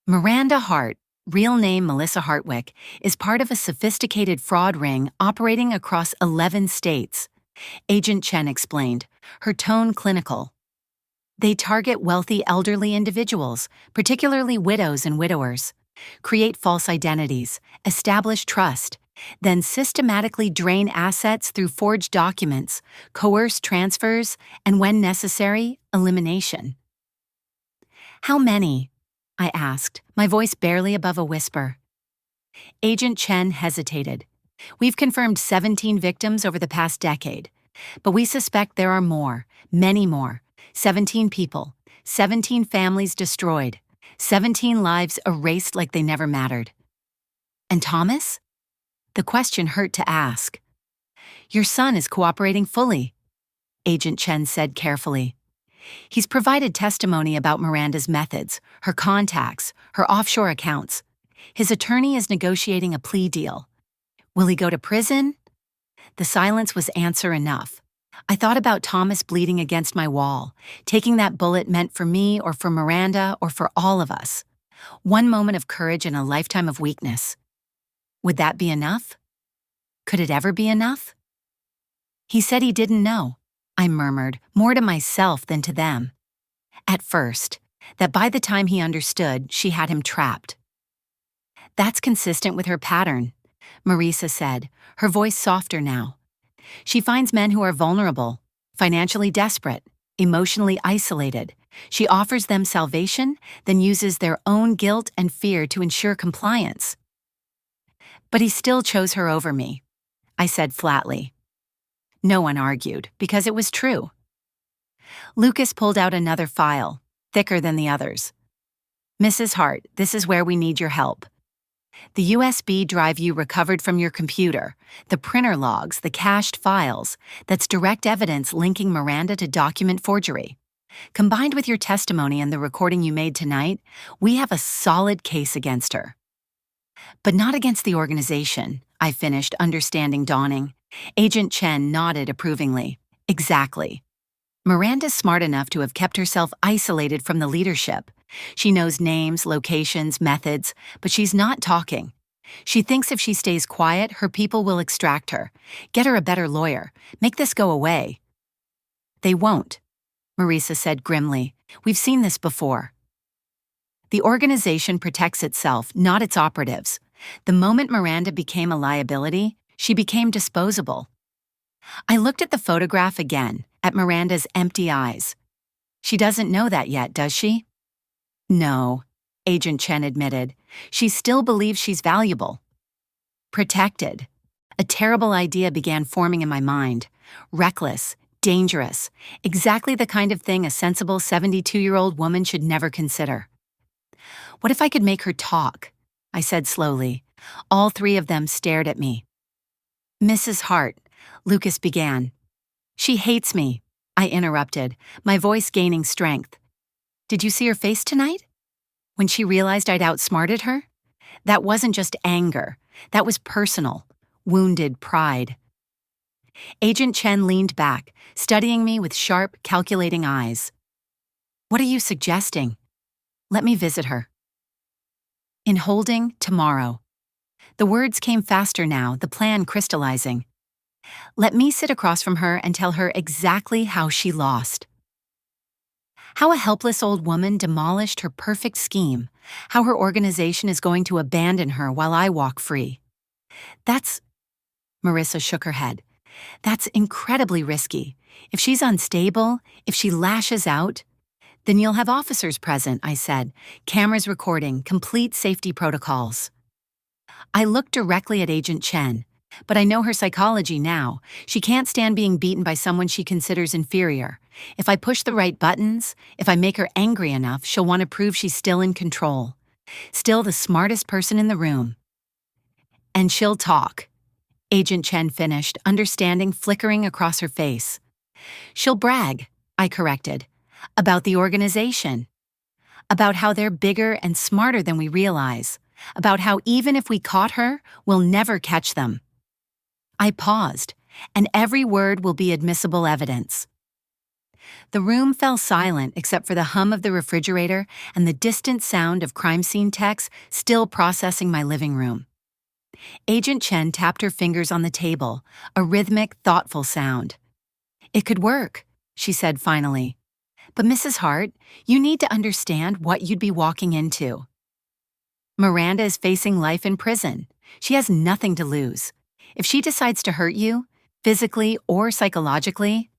Miranda Hart, real name Melissa Hartwick, is part of a sophisticated fraud ring operating across 11 states. Agent Chen explained, her tone clinical. They target wealthy elderly individuals, particularly widows and widowers. Create false identities, establish trust, then systematically drain assets through forged documents, coerce transfers, and when necessary, elimination. How many? I asked, my voice barely above a whisper. Agent Chen hesitated. We've confirmed 17 victims over the past decade, but we suspect there are more, many more. 17 people, 17 families destroyed, 17 lives erased like they never mattered. And Thomas? The question hurt to ask. Your son is cooperating fully, Agent Chen said carefully. He's provided testimony about Miranda's methods, her contacts, her offshore accounts. His attorney is negotiating a plea deal. Will he go to prison? The silence was answer enough. I thought about Thomas bleeding against my wall, taking that bullet meant for me or for Miranda or for all of us. One moment of courage and a lifetime of weakness. Would that be enough? Could it ever be enough? He said he didn't know, I murmured, more to myself than to them. At first, that by the time he understood, she had him trapped. That's consistent with her pattern, Marisa said, her voice softer now. She finds men who are vulnerable, financially desperate, emotionally isolated. She offers them salvation, then uses their own guilt and fear to ensure compliance. But he still chose her over me, I said flatly. No one argued, because it was true. Lucas pulled out another file, thicker than the others. Mrs. Hart, this is where we need your help. The USB drive you recovered from your computer, the printer logs, the cached files, that's direct evidence linking Miranda to document forgery. Combined with your testimony and the recording you made tonight, we have a solid case against her. But not against the organization, I finished, understanding dawning. Agent Chen nodded approvingly. Exactly. Miranda's smart enough to have kept herself isolated from the leadership. She knows names, locations, methods, but she's not talking. She thinks if she stays quiet, her people will extract her, get her a better lawyer, make this go away. They won't, Marisa said grimly. We've seen this before. The organization protects itself, not its operatives. The moment Miranda became a liability, she became disposable. I looked at the photograph again, at Miranda's empty eyes. She doesn't know that yet, does she? No, Agent Chen admitted. She still believes she's valuable. Protected. A terrible idea began forming in my mind. Reckless, dangerous, exactly the kind of thing a sensible 72-year-old woman should never consider. What if I could make her talk? I said slowly. All three of them stared at me. Mrs. Hart, Lucas began. She hates me, I interrupted, my voice gaining strength. Did you see her face tonight? When she realized I'd outsmarted her? That wasn't just anger. That was personal, wounded pride. Agent Chen leaned back, studying me with sharp, calculating eyes. What are you suggesting? Let me visit her. In holding, tomorrow. The words came faster now, the plan crystallizing. Let me sit across from her and tell her exactly how she lost. How a helpless old woman demolished her perfect scheme, how her organization is going to abandon her while I walk free. Marisa shook her head. That's incredibly risky. If she's unstable, if she lashes out, then you'll have officers present, I said. Cameras recording, complete safety protocols. I looked directly at Agent Chen, but I know her psychology now. She can't stand being beaten by someone she considers inferior. If I push the right buttons, if I make her angry enough, she'll want to prove she's still in control. Still the smartest person in the room. And she'll talk. Agent Chen finished, understanding flickering across her face. She'll brag, I corrected, about the organization. About how they're bigger and smarter than we realize. About how even if we caught her, we'll never catch them. I paused, and every word will be admissible evidence. The room fell silent except for the hum of the refrigerator and the distant sound of crime scene techs still processing my living room. Agent Chen tapped her fingers on the table, a rhythmic, thoughtful sound. It could work, she said finally. But Mrs. Hart, you need to understand what you'd be walking into. Miranda is facing life in prison. She has nothing to lose. If she decides to hurt you, physically or psychologically,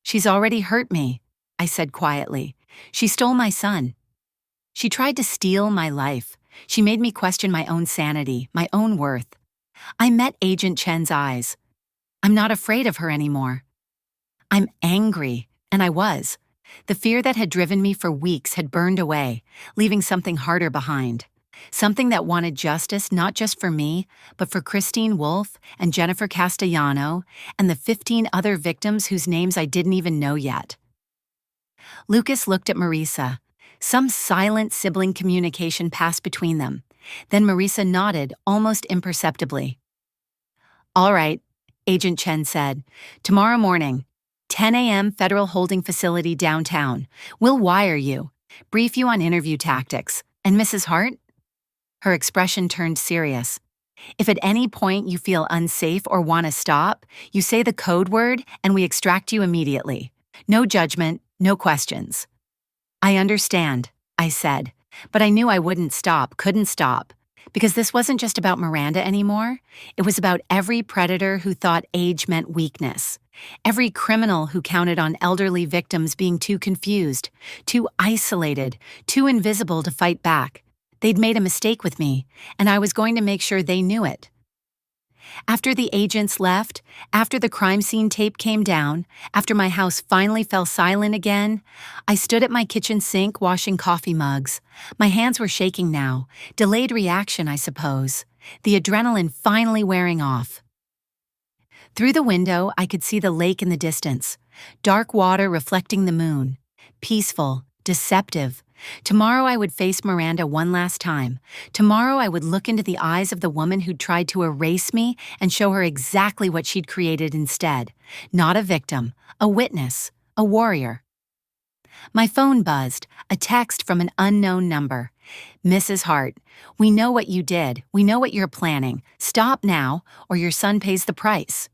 she's already hurt me, I said quietly. She stole my son. She tried to steal my life. She made me question my own sanity, my own worth. I met Agent Chen's eyes. I'm not afraid of her anymore. I'm angry, and I was. The fear that had driven me for weeks had burned away, leaving something harder behind. Something that wanted justice not just for me, but for Christine Wolfe and Jennifer Castellano and the 15 other victims whose names I didn't even know yet. Lucas looked at Marisa. Some silent sibling communication passed between them. Then Marisa nodded almost imperceptibly. "All right," Agent Chen said. "Tomorrow morning, 10 a.m. Federal Holding Facility downtown. We'll wire you, brief you on interview tactics. And Mrs. Hart?" Her expression turned serious. "If at any point you feel unsafe or want to stop, you say the code word and we extract you immediately. No judgment, no questions." "I understand," I said, but I knew I couldn't stop, because this wasn't just about Miranda anymore. It was about every predator who thought age meant weakness, every criminal who counted on elderly victims being too confused, too isolated, too invisible to fight back. They'd made a mistake with me, and I was going to make sure they knew it. After the agents left, after the crime scene tape came down, after my house finally fell silent again, I stood at my kitchen sink washing coffee mugs. My hands were shaking now. Delayed reaction, I suppose. The adrenaline finally wearing off. Through the window, I could see the lake in the distance. Dark water reflecting the moon. Peaceful, deceptive. Tomorrow I would face Miranda one last time. Tomorrow I would look into the eyes of the woman who'd tried to erase me and show her exactly what she'd created instead. Not a victim, a witness, a warrior. My phone buzzed, a text from an unknown number. "Mrs. Hart, we know what you did. We know what you're planning. Stop now, or your son pays the price."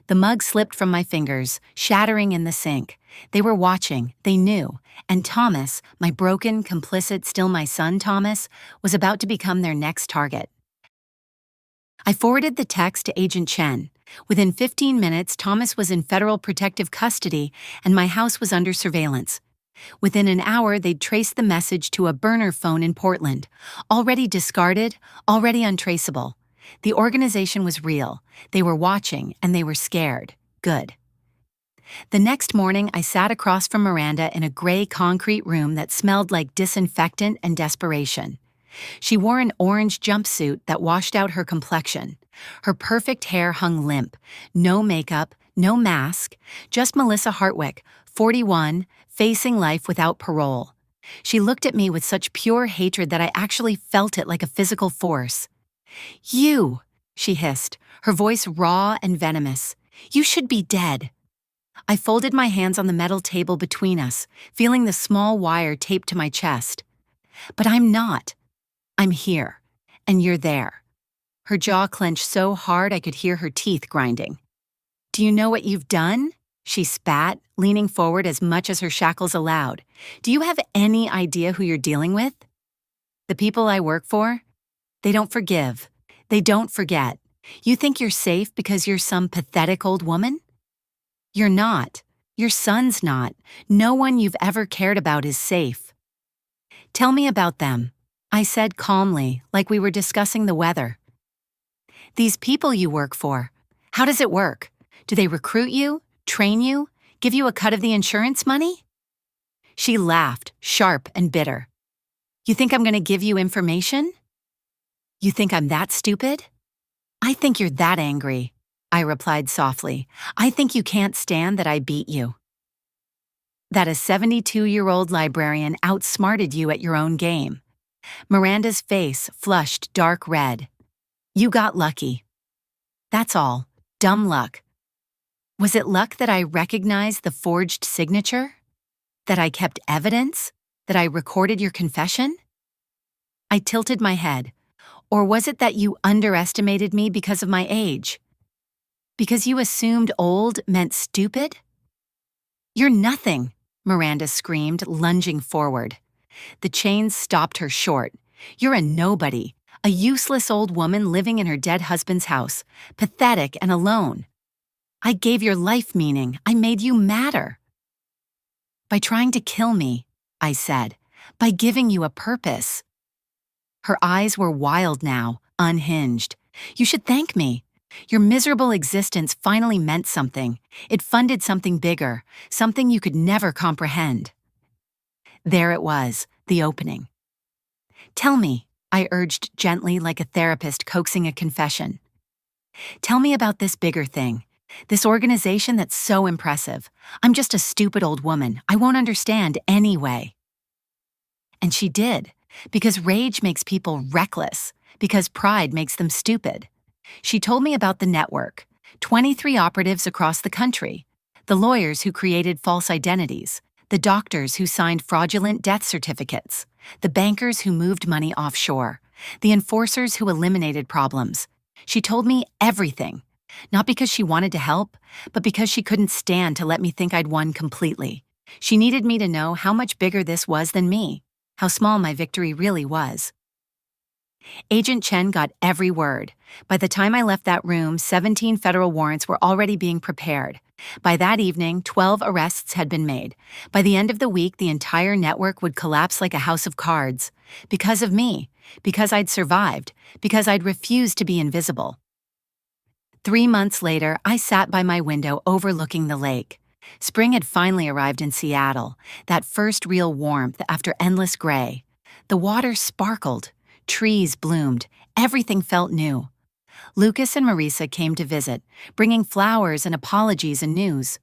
The mug slipped from my fingers, shattering in the sink. They were watching, they knew, and Thomas, my broken, complicit, still my son Thomas, was about to become their next target. I forwarded the text to Agent Chen. Within 15 minutes, Thomas was in federal protective custody, and my house was under surveillance. Within an hour, they'd traced the message to a burner phone in Portland, already discarded, already untraceable. The organization was real. They were watching, and they were scared. Good. The next morning, I sat across from Miranda in a gray concrete room that smelled like disinfectant and desperation. She wore an orange jumpsuit that washed out her complexion. Her perfect hair hung limp. No makeup, no mask, just Melissa Hartwick, 41, facing life without parole. She looked at me with such pure hatred that I actually felt it like a physical force. "You," she hissed, her voice raw and venomous. "You should be dead." I folded my hands on the metal table between us, feeling the small wire taped to my chest. "But I'm not. I'm here, and you're there." Her jaw clenched so hard I could hear her teeth grinding. "Do you know what you've done?" she spat, leaning forward as much as her shackles allowed. "Do you have any idea who you're dealing with? The people I work for? They don't forgive. They don't forget. You think you're safe because you're some pathetic old woman? You're not. Your son's not. No one you've ever cared about is safe." "Tell me about them," I said calmly, like we were discussing the weather. "These people you work for, how does it work? Do they recruit you, train you, give you a cut of the insurance money?" She laughed, sharp and bitter. "You think I'm going to give you information? You think I'm that stupid?" "I think you're that angry," I replied softly. "I think you can't stand that I beat you. That a 72-year-old librarian outsmarted you at your own game." Miranda's face flushed dark red. "You got lucky. That's all. Dumb luck." Was it luck that I recognized the forged signature? That I kept evidence? That I recorded your confession? I tilted my head. Or was it that you underestimated me because of my age? Because you assumed old meant stupid? "You're nothing," Miranda screamed, lunging forward. The chains stopped her short. "You're a nobody, a useless old woman living in her dead husband's house, pathetic and alone. I gave your life meaning. I made you matter. By trying to kill me, I said. By giving you a purpose. Her eyes were wild now, unhinged. You should thank me. Your miserable existence finally meant something. It funded something bigger, something you could never comprehend. There it was, the opening. Tell me, I urged gently like a therapist coaxing a confession. Tell me about this bigger thing, this organization that's so impressive. I'm just a stupid old woman. I won't understand anyway. And she did, because rage makes people reckless, because pride makes them stupid. She told me about the network, 23 operatives across the country, the lawyers who created false identities, the doctors who signed fraudulent death certificates, the bankers who moved money offshore, the enforcers who eliminated problems. She told me everything, not because she wanted to help, but because she couldn't stand to let me think I'd won completely. She needed me to know how much bigger this was than me, how small my victory really was. Agent Chen got every word. By the time I left that room, 17 federal warrants were already being prepared. By that evening, 12 arrests had been made. By the end of the week, the entire network would collapse like a house of cards. Because of me, because I'd survived, because I'd refused to be invisible. 3 months later, I sat by my window overlooking the lake. Spring had finally arrived in Seattle, that first real warmth after endless gray. The water sparkled. Trees bloomed. Everything felt new. Lucas and Marisa came to visit, bringing flowers and apologies and news.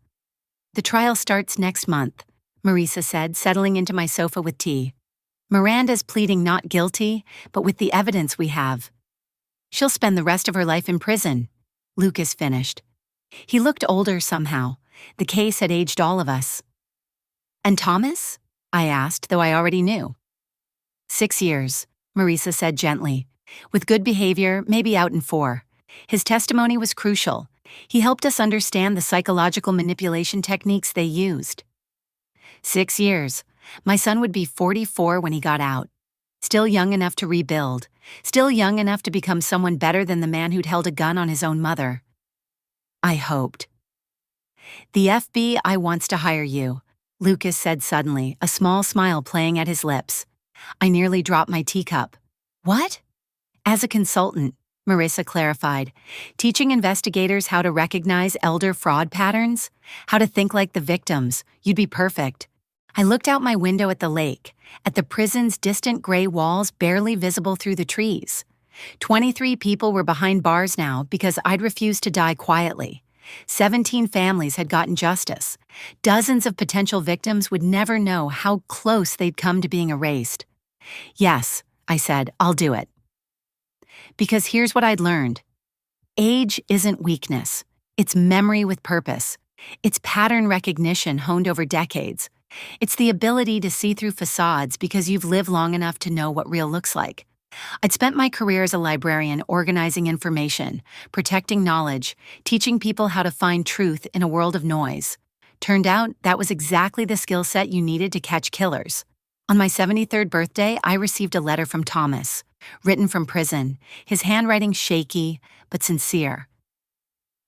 The trial starts next month, Marisa said, settling into my sofa with tea. Miranda's pleading not guilty, but with the evidence we have. She'll spend the rest of her life in prison, Lucas finished. He looked older somehow. The case had aged all of us. And Thomas? I asked, though I already knew. 6 years. Marisa said gently. With good behavior, maybe out in 4. His testimony was crucial. He helped us understand the psychological manipulation techniques they used. 6 years. My son would be 44 when he got out. Still young enough to rebuild. Still young enough to become someone better than the man who'd held a gun on his own mother. I hoped. The FBI wants to hire you, Lucas said suddenly, a small smile playing at his lips. I nearly dropped my teacup. What? As a consultant, Marisa clarified, teaching investigators how to recognize elder fraud patterns, how to think like the victims. You'd be perfect. I looked out my window at the lake, at the prison's distant gray walls barely visible through the trees. 23 people were behind bars now because I'd refused to die quietly. 17 families had gotten justice. Dozens of potential victims would never know how close they'd come to being erased. Yes, I said, I'll do it. Because here's what I'd learned. Age isn't weakness. It's memory with purpose. It's pattern recognition honed over decades. It's the ability to see through facades because you've lived long enough to know what real looks like. I'd spent my career as a librarian organizing information, protecting knowledge, teaching people how to find truth in a world of noise. Turned out that was exactly the skill set you needed to catch killers. On my 73rd birthday, I received a letter from Thomas, written from prison, his handwriting shaky but sincere.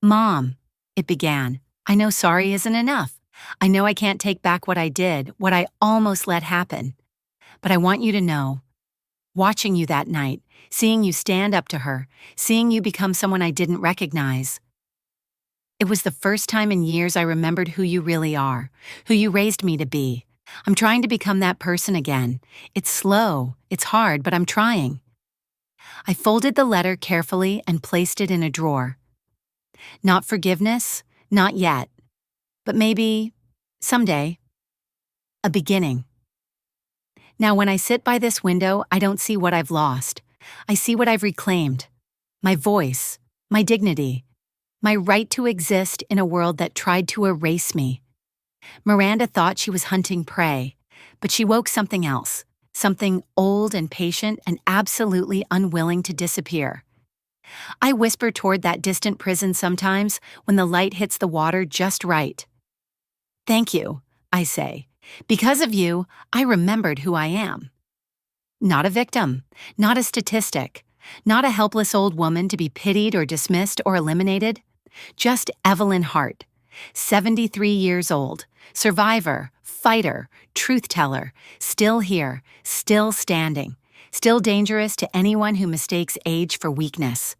Mom, it began, I know sorry isn't enough. I know I can't take back what I did, what I almost let happen. But I want you to know, watching you that night, seeing you stand up to her, seeing you become someone I didn't recognize. It was the first time in years I remembered who you really are, who you raised me to be. I'm trying to become that person again. It's slow, it's hard, but I'm trying. I folded the letter carefully and placed it in a drawer. Not forgiveness, not yet. But maybe, someday, a beginning. Now when I sit by this window, I don't see what I've lost. I see what I've reclaimed. My voice, my dignity, my right to exist in a world that tried to erase me. Miranda thought she was hunting prey, but she woke something else, something old and patient and absolutely unwilling to disappear. I whisper toward that distant prison sometimes when the light hits the water just right. Thank you, I say. Because of you, I remembered who I am. Not a victim, not a statistic, not a helpless old woman to be pitied or dismissed or eliminated. Just Evelyn Hart, 73 years old, survivor, fighter, truth teller, still here, still standing, still dangerous to anyone who mistakes age for weakness.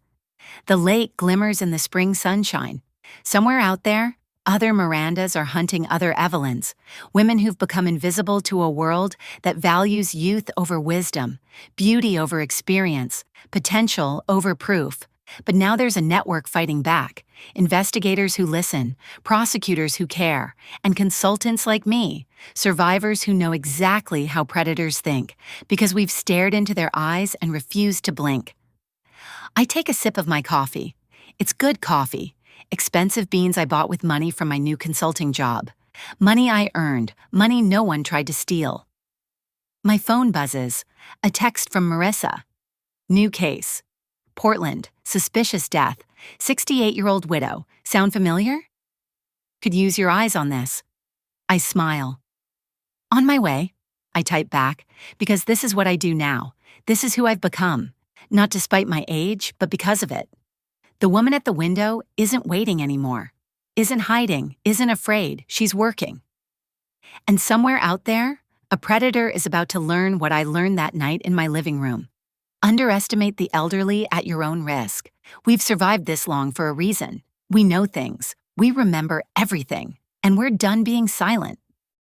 The lake glimmers in the spring sunshine. Somewhere out there, other Mirandas are hunting other Evelyns, women who've become invisible to a world that values youth over wisdom, beauty over experience, potential over proof. But now there's a network fighting back, investigators who listen, prosecutors who care, and consultants like me, survivors who know exactly how predators think, because we've stared into their eyes and refused to blink. I take a sip of my coffee. It's good coffee. Expensive beans I bought with money from my new consulting job. Money I earned, money no one tried to steal. My phone buzzes. A text from Marissa. New case. Portland, suspicious death. 68-year-old widow. Sound familiar? Could use your eyes on this. I smile. On my way, I type back, because this is what I do now. This is who I've become. Not despite my age, but because of it. The woman at the window isn't waiting anymore, isn't hiding, isn't afraid, she's working. And somewhere out there, a predator is about to learn what I learned that night in my living room. Underestimate the elderly at your own risk. We've survived this long for a reason. We know things, we remember everything, and we're done being silent.